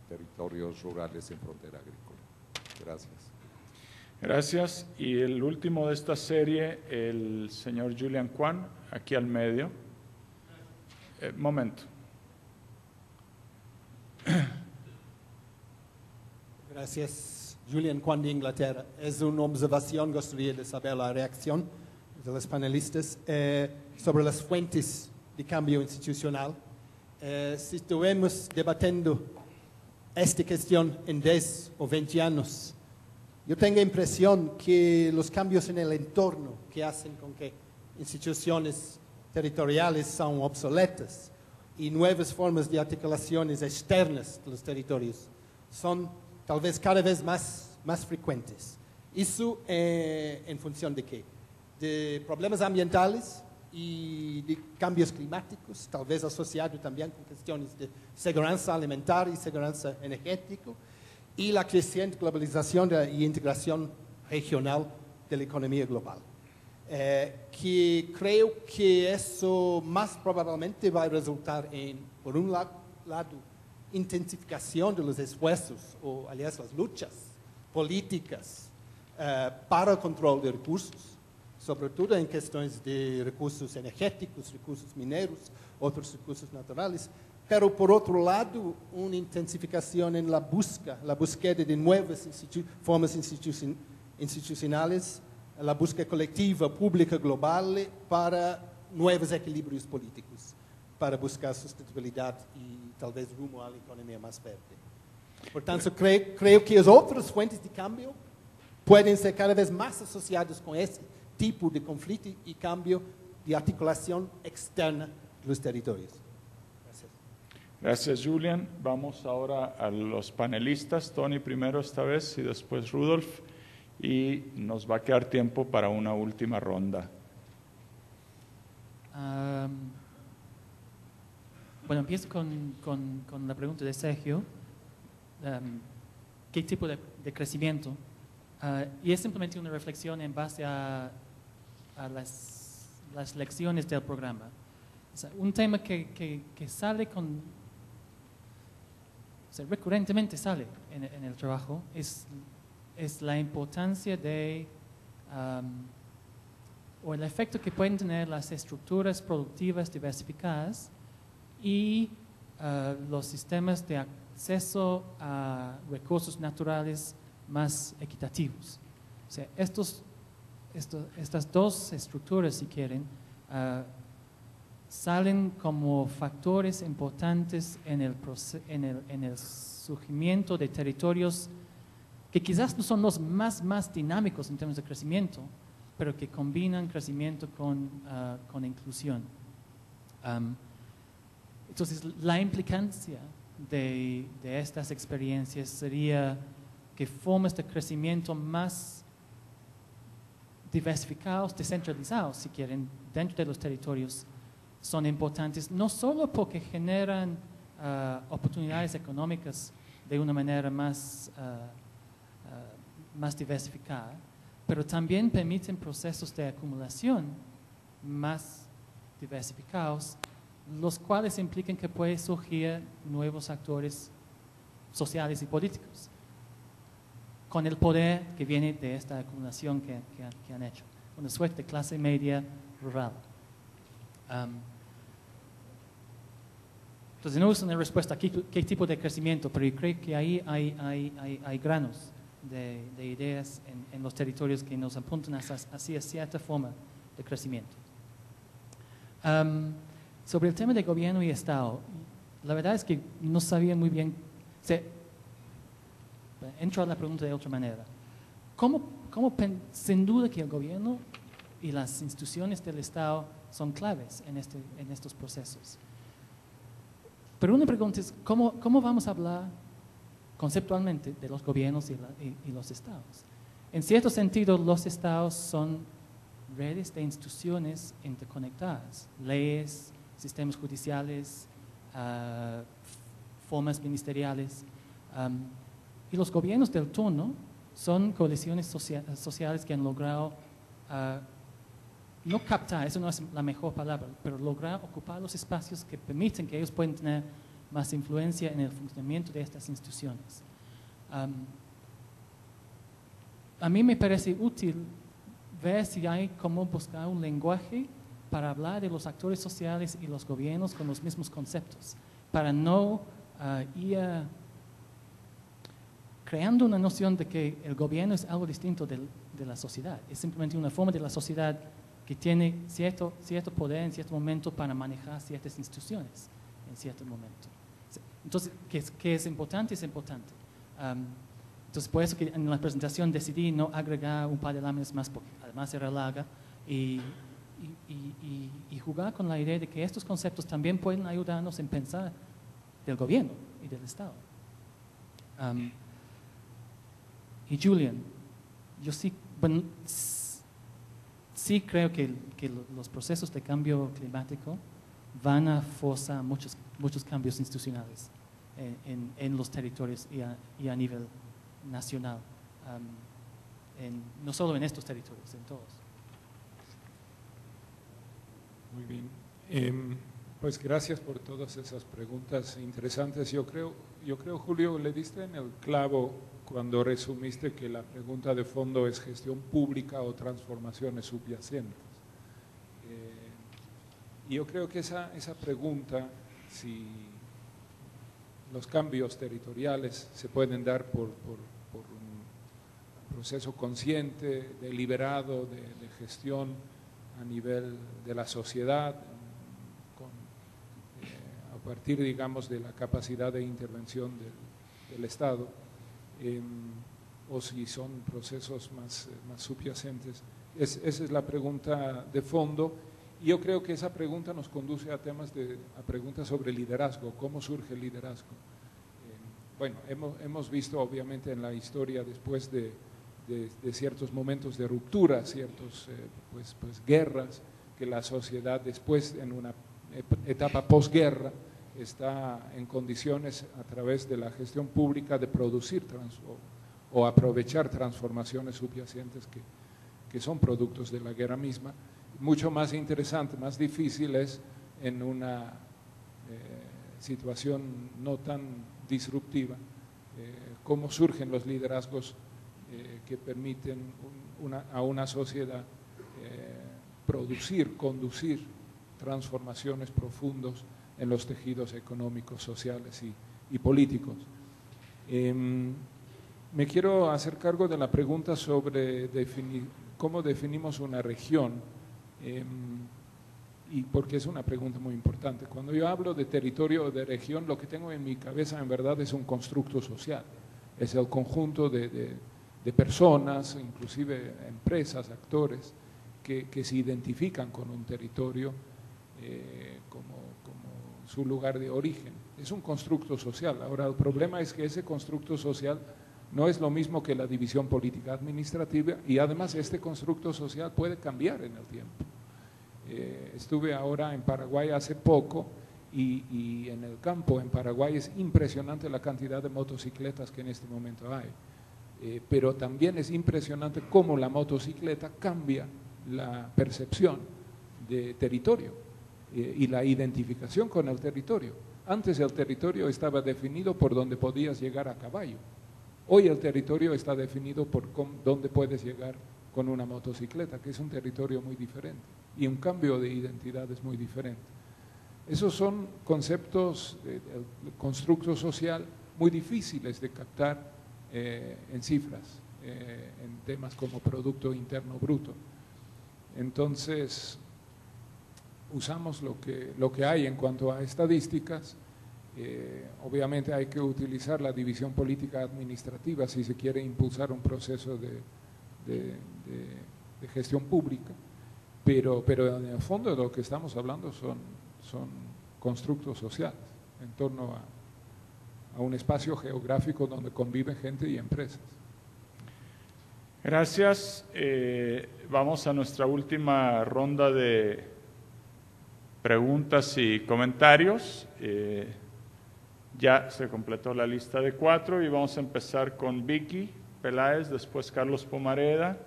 territorios rurales en frontera agrícola. Gracias. Gracias. Y el último de esta serie, el señor Julian Kwan, aquí al medio. Momento. Gracias. Julian Kwan de Inglaterra. Es una observación, gustaría de saber la reacción de los panelistas sobre las fuentes de cambio institucional. Si estuvimos debatiendo esta cuestión en 10 o 20 años, yo tengo la impresión que los cambios en el entorno que hacen con que instituciones territoriales son obsoletas y nuevas formas de articulaciones externas de los territorios son tal vez cada vez más frecuentes. ¿Eso en función de qué? De problemas ambientales y de cambios climáticos, tal vez asociado también con cuestiones de seguridad alimentaria y seguridad energética, y la creciente globalización y integración regional de la economía global. Que creo que eso más probablemente va a resultar en, por un lado, intensificación de los esfuerzos, o aliás, las luchas políticas para el control de recursos, sobre todo en cuestiones de recursos energéticos, recursos mineros, otros recursos naturales, pero por otro lado, una intensificación en la búsqueda de nuevas formas institucionales, la búsqueda colectiva, pública, global, para nuevos equilibrios políticos, para buscar sustentabilidad y tal vez rumbo a la economía más verde. Por tanto, creo que las otras fuentes de cambio pueden ser cada vez más asociadas con ese tipo de conflicto y cambio de articulación externa de los territorios. Gracias. Gracias, Julian. Vamos ahora a los panelistas. Tony primero esta vez y después Rudolf. Y nos va a quedar tiempo para una última ronda. Bueno, empiezo con la pregunta de Sergio. ¿Qué tipo de crecimiento? Y es simplemente una reflexión en base a las lecciones del programa. O sea, un tema que sale recurrentemente sale en el trabajo es la importancia de o el efecto que pueden tener las estructuras productivas diversificadas y los sistemas de acceso a recursos naturales más equitativos. O sea, estas dos estructuras, si quieren, salen como factores importantes en el surgimiento de territorios que quizás no son los más dinámicos en términos de crecimiento, pero que combinan crecimiento con inclusión. Entonces, la implicancia de estas experiencias sería que formas de crecimiento más diversificados, descentralizados, si quieren, dentro de los territorios, son importantes, no solo porque generan oportunidades económicas de una manera más diversificada, pero también permiten procesos de acumulación más diversificados, los cuales implican que pueden surgir nuevos actores sociales y políticos, con el poder que viene de esta acumulación que han hecho, una suerte de clase media rural. Entonces no es una respuesta a qué tipo de crecimiento, pero yo creo que ahí hay granos de ideas en los territorios que nos apuntan hacia cierta forma de crecimiento. Sobre el tema de gobierno y Estado, la verdad es que no sabía muy bien, entro a la pregunta de otra manera. Sin duda que el gobierno y las instituciones del Estado son claves en estos procesos. Pero una pregunta es, ¿cómo vamos a hablar conceptualmente de los gobiernos y los estados? En cierto sentido, los estados son redes de instituciones interconectadas, leyes, sistemas judiciales, formas ministeriales. Y los gobiernos del turno son coaliciones sociales que han logrado no captar, eso no es la mejor palabra, pero lograr ocupar los espacios que permiten que ellos puedan tener más influencia en el funcionamiento de estas instituciones. A mí me parece útil ver si hay cómo buscar un lenguaje para hablar de los actores sociales y los gobiernos con los mismos conceptos, para no ir creando una noción de que el gobierno es algo distinto de la sociedad, es simplemente una forma de la sociedad que tiene cierto poder en cierto momento para manejar ciertas instituciones en cierto momento. Entonces, ¿qué es importante? Es importante. Entonces, por eso que en la presentación decidí no agregar un par de láminas más, porque además era larga, y jugar con la idea de que estos conceptos también pueden ayudarnos en pensar del gobierno y del Estado. Y Julian, yo sí, bueno, sí creo que los procesos de cambio climático van a forzar muchos cambios institucionales en los territorios y a nivel nacional, no solo en estos territorios, en todos. Muy bien. Pues gracias por todas esas preguntas interesantes. Yo creo, Julio, le diste en el clavo cuando resumiste que la pregunta de fondo es gestión pública o transformaciones subyacentes. Y yo creo que esa pregunta, si los cambios territoriales se pueden dar por un proceso consciente, deliberado, de gestión a nivel de la sociedad, a partir, digamos, de la capacidad de intervención del Estado, o si son procesos más subyacentes. Esa es la pregunta de fondo. Y yo creo que esa pregunta nos conduce a preguntas sobre liderazgo, cómo surge el liderazgo. Bueno, hemos visto obviamente en la historia después de ciertos momentos de ruptura, ciertos guerras, que la sociedad después en una etapa posguerra está en condiciones a través de la gestión pública de producir o aprovechar transformaciones subyacentes que son productos de la guerra misma. Mucho más interesante, más difícil es en una situación no tan disruptiva, cómo surgen los liderazgos que permiten a una sociedad conducir transformaciones profundas en los tejidos económicos, sociales y políticos. Me quiero hacer cargo de la pregunta sobre cómo definimos una región, y porque es una pregunta muy importante. Cuando yo hablo de territorio o de región, lo que tengo en mi cabeza en verdad es un constructo social, es el conjunto de personas, inclusive empresas, actores, que se identifican con un territorio como su lugar de origen. Es un constructo social. Ahora, el problema es que ese constructo social no es lo mismo que la división política administrativa, y además este constructo social puede cambiar en el tiempo. Estuve ahora en Paraguay hace poco y en el campo en Paraguay es impresionante la cantidad de motocicletas que en este momento hay, pero también es impresionante cómo la motocicleta cambia la percepción de territorio y la identificación con el territorio. Antes el territorio estaba definido por donde podías llegar a caballo. Hoy el territorio está definido por dónde puedes llegar con una motocicleta, que es un territorio muy diferente y un cambio de identidad es muy diferente. Esos son conceptos, constructo social, muy difíciles de captar en cifras, en temas como Producto Interno Bruto. Entonces, usamos lo que hay en cuanto a estadísticas. Obviamente hay que utilizar la división política administrativa si se quiere impulsar un proceso de gestión pública, pero en el fondo de lo que estamos hablando son constructos sociales en torno a un espacio geográfico donde convive gente y empresas. Gracias. Vamos a nuestra última ronda de preguntas y comentarios. Ya se completó la lista de 4 y vamos a empezar con Vicky Peláez, después Carlos Pomareda,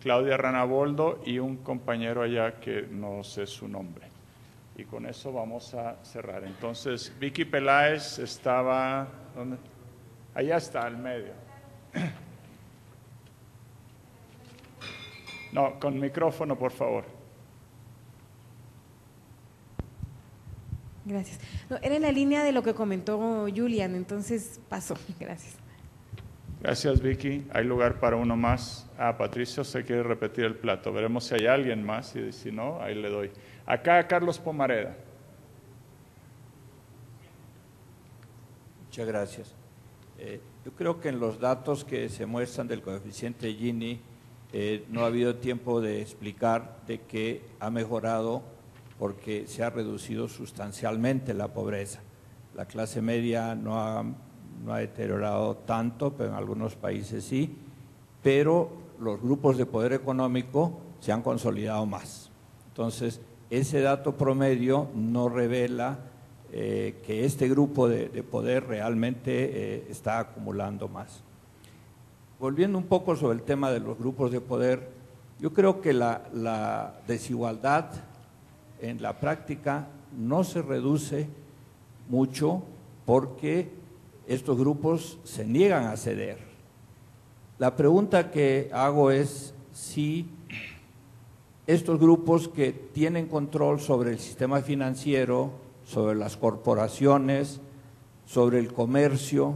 Claudia Ranaboldo y un compañero allá que no sé su nombre. Y con eso vamos a cerrar. Entonces, Vicky Peláez estaba, ¿dónde? Allá está, al medio. No, con micrófono, por favor. Gracias. No, era en la línea de lo que comentó Julian, entonces pasó. Gracias. Gracias, Vicky. Hay lugar para uno más. Patricio se quiere repetir el plato. Veremos si hay alguien más y si no, ahí le doy. Acá, Carlos Pomareda. Muchas gracias. Yo creo que en los datos que se muestran del coeficiente Gini no ha habido tiempo de explicar de que ha mejorado porque se ha reducido sustancialmente la pobreza. La clase media no ha deteriorado tanto, pero en algunos países sí, pero los grupos de poder económico se han consolidado más. Entonces, ese dato promedio no revela que este grupo de poder realmente está acumulando más. Volviendo un poco sobre el tema de los grupos de poder, yo creo que la desigualdad en la práctica no se reduce mucho porque estos grupos se niegan a ceder. La pregunta que hago es si estos grupos que tienen control sobre el sistema financiero, sobre las corporaciones, sobre el comercio,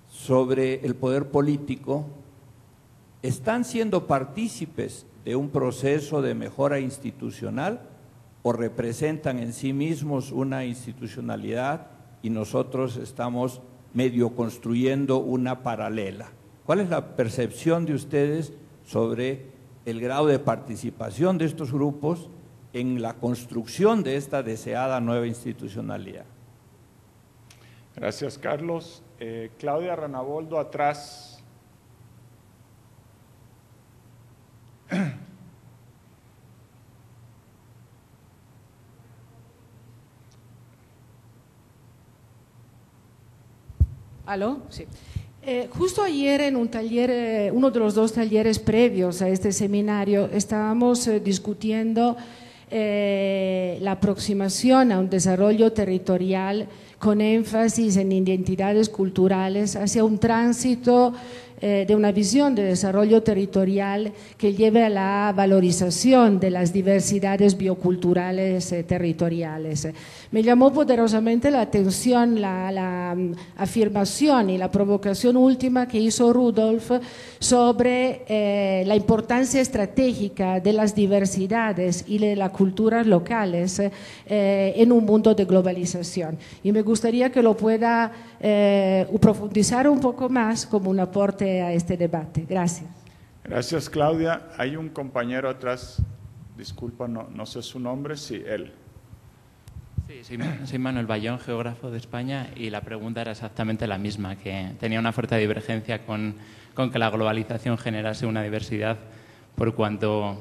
sobre el poder político, están siendo partícipes de un proceso de mejora institucional o representan en sí mismos una institucionalidad y nosotros estamos medio construyendo una paralela. ¿Cuál es la percepción de ustedes sobre el grado de participación de estos grupos en la construcción de esta deseada nueva institucionalidad? Gracias, Carlos. Claudia Ranaboldo, atrás. ¿Aló? Sí. Justo ayer en un taller, uno de los 2 talleres previos a este seminario, estábamos discutiendo la aproximación a un desarrollo territorial con énfasis en identidades culturales hacia un tránsito de una visión de desarrollo territorial que lleve a la valorización de las diversidades bioculturales territoriales. Me llamó poderosamente la atención la afirmación y la provocación última que hizo Rudolf sobre la importancia estratégica de las diversidades y de las culturas locales en un mundo de globalización. Y me gustaría que lo pueda profundizar un poco más como un aporte a este debate. Gracias. Gracias, Claudia. Hay un compañero atrás, disculpa, no sé su nombre, sí, él. Sí, soy Manuel Bayón, geógrafo de España, y la pregunta era exactamente la misma, que tenía una fuerte divergencia con que la globalización generase una diversidad por cuanto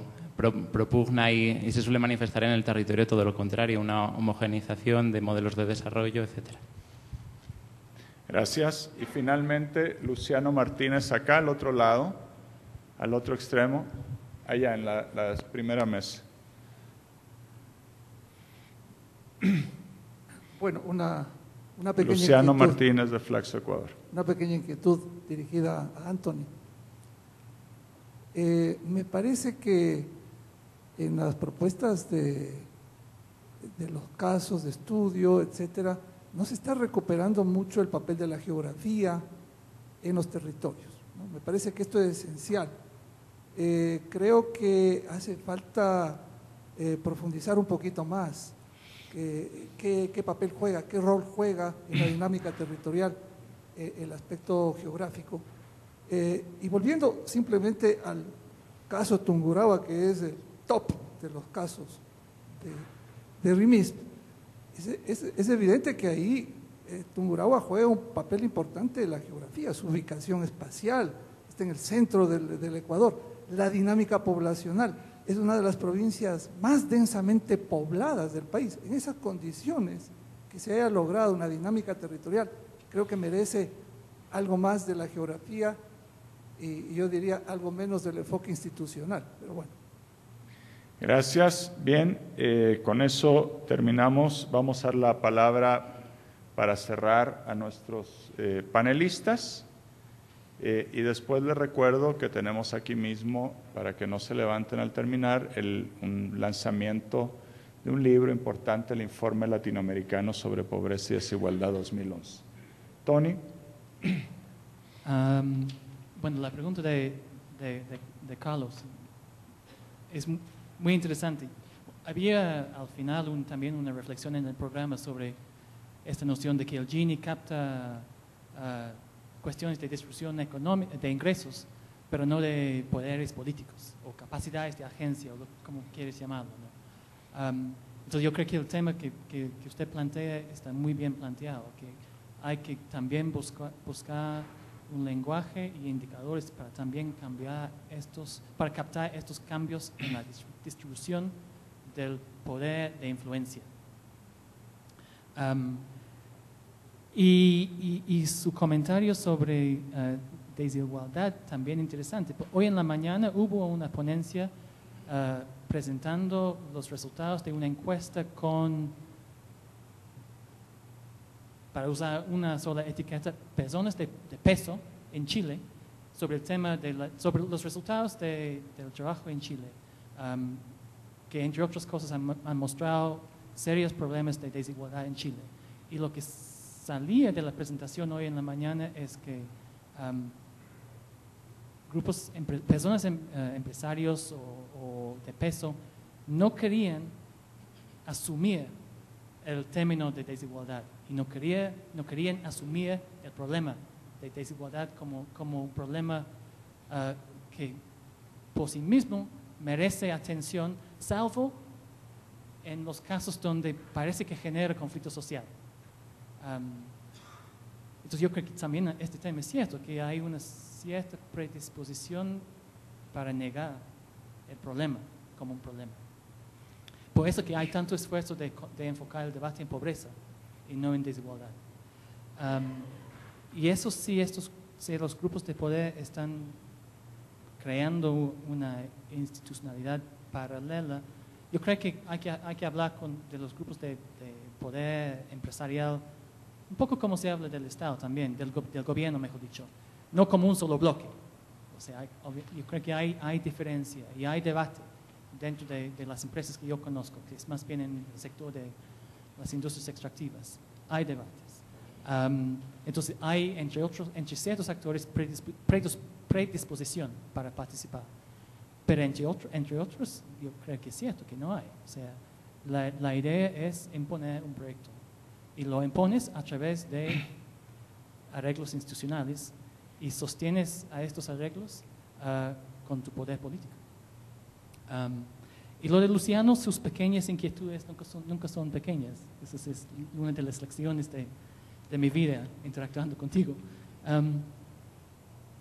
propugna y se suele manifestar en el territorio todo lo contrario, una homogeneización de modelos de desarrollo, etcétera. Gracias. Y finalmente, Luciano Martínez, acá al otro lado, al otro extremo, allá en la primera mesa. Bueno, una pequeña Luciano inquietud, Martínez de Flaxo, Ecuador. Una pequeña inquietud dirigida a Anthony. Me parece que en las propuestas de de los casos de estudio, etcétera, no se está recuperando mucho el papel de la geografía en los territorios, ¿no? Me parece que esto es esencial. Creo que hace falta profundizar un poquito más qué papel juega, qué rol juega en la dinámica territorial el aspecto geográfico. Y volviendo simplemente al caso Tungurahua, que es el top de los casos de RIMISP, es evidente que ahí Tungurahua juega un papel importante en la geografía, su ubicación espacial, está en el centro del Ecuador, la dinámica poblacional, es una de las provincias más densamente pobladas del país. En esas condiciones que se haya logrado una dinámica territorial, creo que merece algo más de la geografía y yo diría algo menos del enfoque institucional, pero bueno. Gracias. Bien, con eso terminamos. Vamos a dar la palabra para cerrar a nuestros panelistas y después les recuerdo que tenemos aquí mismo, para que no se levanten al terminar, un lanzamiento de un libro importante, el Informe Latinoamericano sobre Pobreza y Desigualdad 2011. Tony. Bueno, la pregunta de Carlos es muy interesante. Había al final también una reflexión en el programa sobre esta noción de que el Gini capta cuestiones de distribución económica, de ingresos, pero no de poderes políticos o capacidades de agencia, o como quieres llamarlo, ¿no? Entonces yo creo que el tema que usted plantea está muy bien planteado, que hay que también buscar un lenguaje y indicadores para también para captar estos cambios en la distribución del poder de influencia. Y su comentario sobre desigualdad también interesante. Hoy en la mañana hubo una ponencia presentando los resultados de una encuesta para usar una sola etiqueta, personas de peso en Chile, sobre el tema sobre los resultados del trabajo en Chile, que entre otras cosas han mostrado serios problemas de desigualdad en Chile. Y lo que salía de la presentación hoy en la mañana es que personas empresarios o de peso no querían asumir el término de desigualdad y no querían asumir el problema de desigualdad como un problema que por sí mismo merece atención, salvo en los casos donde parece que genera conflicto social. Entonces yo creo que también este tema es cierto, que hay una cierta predisposición para negar el problema como un problema. Por eso que hay tanto esfuerzo de enfocar el debate en pobreza y no en desigualdad. Y eso sí, los grupos de poder están creando una institucionalidad paralela. Yo creo que hay que hablar de los grupos de poder empresarial, un poco como se habla del Estado también, del gobierno, mejor dicho, no como un solo bloque. O sea, yo creo que hay diferencia y hay debate dentro de las empresas que yo conozco, que es más bien en el sector de las industrias extractivas. Hay debates. Entonces hay, entre ciertos actores, predisposición para participar. Pero entre otros, yo creo que es cierto que no hay. O sea, la idea es imponer un proyecto. Y lo impones a través de arreglos institucionales y sostienes a estos arreglos con tu poder político. Y lo de Luciano, sus pequeñas inquietudes nunca son pequeñas. Esa es una de las lecciones de mi vida interactuando contigo.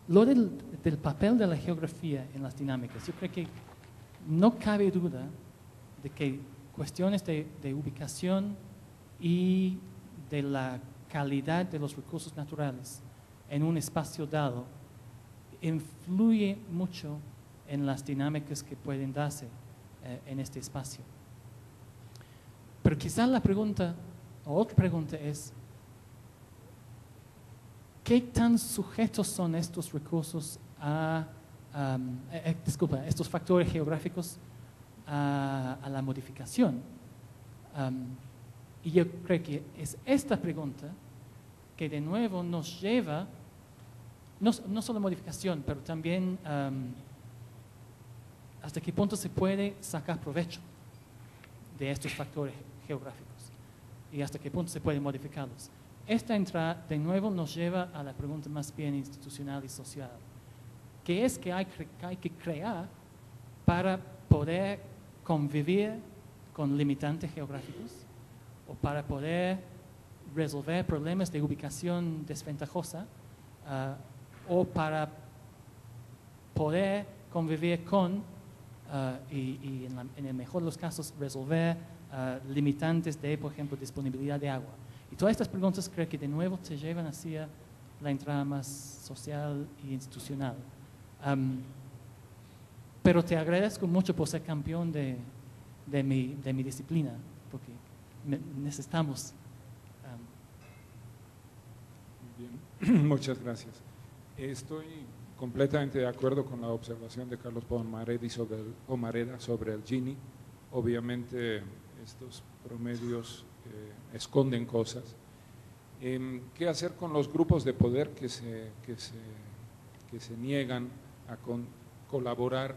Lo del papel de la geografía en las dinámicas, yo creo que no cabe duda de que cuestiones de ubicación y de la calidad de los recursos naturales en un espacio dado influye mucho en las dinámicas que pueden darse en este espacio. Pero quizás la pregunta, o otra pregunta es, ¿qué tan sujetos son estos recursos estos factores geográficos a la modificación? Y yo creo que es esta pregunta que de nuevo nos lleva, no solo modificación, pero también hasta qué punto se puede sacar provecho de estos factores geográficos y hasta qué punto se pueden modificarlos. Esta entrada de nuevo nos lleva a la pregunta más bien institucional y social. ¿Qué es que hay que crear para poder convivir con limitantes geográficos o para poder resolver problemas de ubicación desventajosa o para poder convivir con y en el mejor de los casos resolver limitantes de, por ejemplo, disponibilidad de agua? Y todas estas preguntas creo que de nuevo te llevan hacia la entrada más social e institucional. Pero te agradezco mucho por ser campeón de mi disciplina, porque necesitamos. Bien. Muchas gracias. Estoy completamente de acuerdo con la observación de Carlos Pomareda sobre el Gini. Obviamente estos promedios esconden cosas. ¿Qué hacer con los grupos de poder que se niegan a colaborar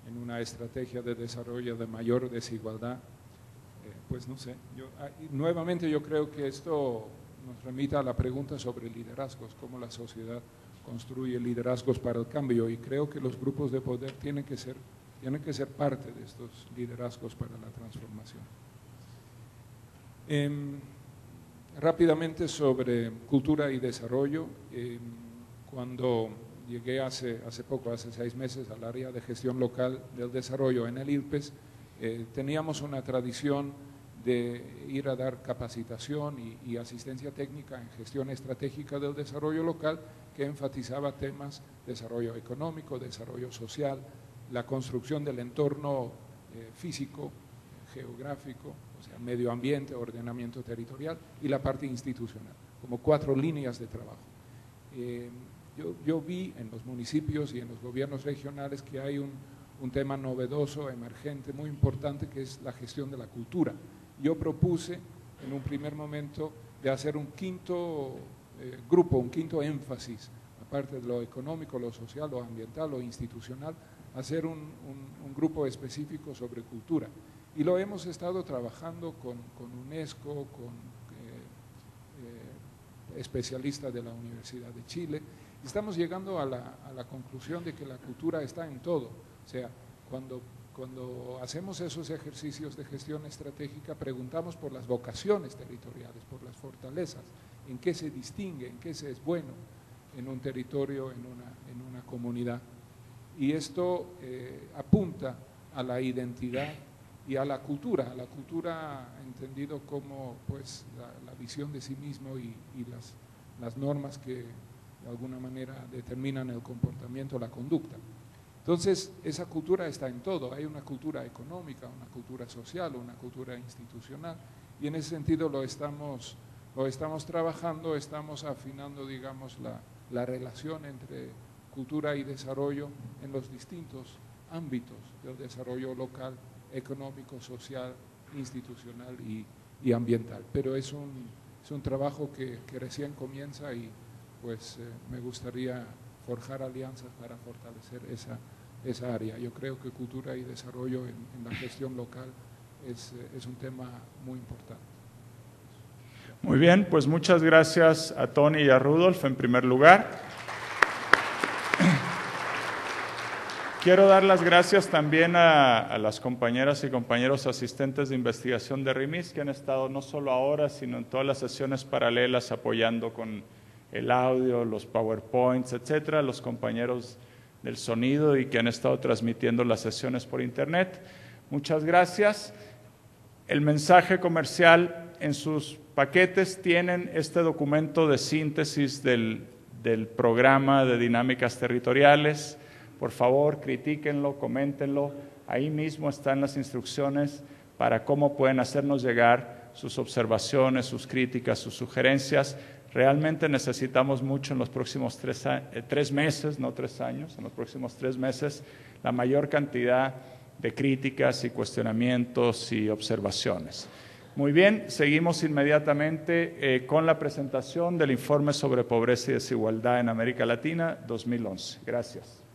en una estrategia de desarrollo de mayor desigualdad? Pues no sé. Nuevamente yo creo que esto nos remite a la pregunta sobre liderazgos, cómo la sociedad construye liderazgos para el cambio, y creo que los grupos de poder tienen que ser parte de estos liderazgos para la transformación. Rápidamente sobre cultura y desarrollo. Cuando llegué hace 6 meses al área de gestión local del desarrollo en el IRPES, teníamos una tradición de ir a dar capacitación y asistencia técnica en gestión estratégica del desarrollo local, que enfatizaba temas de desarrollo económico, desarrollo social, la construcción del entorno físico, geográfico, o sea, medio ambiente, ordenamiento territorial, y la parte institucional, como 4 líneas de trabajo. Yo vi en los municipios y en los gobiernos regionales que hay un tema novedoso, emergente, muy importante, que es la gestión de la cultura. Yo propuse en un primer momento de hacer un quinto grupo, un quinto énfasis, aparte de lo económico, lo social, lo ambiental, lo institucional, hacer un grupo específico sobre cultura. Y lo hemos estado trabajando con UNESCO, con especialistas de la Universidad de Chile. Estamos llegando a la conclusión de que la cultura está en todo. O sea, cuando hacemos esos ejercicios de gestión estratégica, preguntamos por las vocaciones territoriales, por las fortalezas, en qué se distingue, en qué se es bueno en un territorio, en una comunidad. Y esto apunta a la identidad y a la cultura entendido como pues la visión de sí mismo y las normas que de alguna manera determinan el comportamiento, la conducta. Entonces, esa cultura está en todo. Hay una cultura económica, una cultura social, una cultura institucional, y en ese sentido lo estamos trabajando, estamos afinando, digamos, la relación entre cultura y desarrollo en los distintos ámbitos del desarrollo local, económico, social, institucional y ambiental. Pero es un trabajo que recién comienza, y pues me gustaría forjar alianzas para fortalecer esa área. Yo creo que cultura y desarrollo en la gestión local es un tema muy importante. Muy bien, pues muchas gracias a Tony y a Rudolf en primer lugar. Quiero dar las gracias también a las compañeras y compañeros asistentes de investigación de RIMIS, que han estado no solo ahora, sino en todas las sesiones paralelas apoyando con el audio, los PowerPoints, etcétera, los compañeros del sonido y que han estado transmitiendo las sesiones por internet. Muchas gracias. El mensaje comercial: en sus paquetes tienen este documento de síntesis del programa de dinámicas territoriales. Por favor, critíquenlo, coméntenlo. Ahí mismo están las instrucciones para cómo pueden hacernos llegar sus observaciones, sus críticas, sus sugerencias. Realmente necesitamos mucho en los próximos 3 meses, no 3 años, en los próximos 3 meses, la mayor cantidad de críticas y cuestionamientos y observaciones. Muy bien, seguimos inmediatamente con la presentación del informe sobre pobreza y desigualdad en América Latina 2011. Gracias.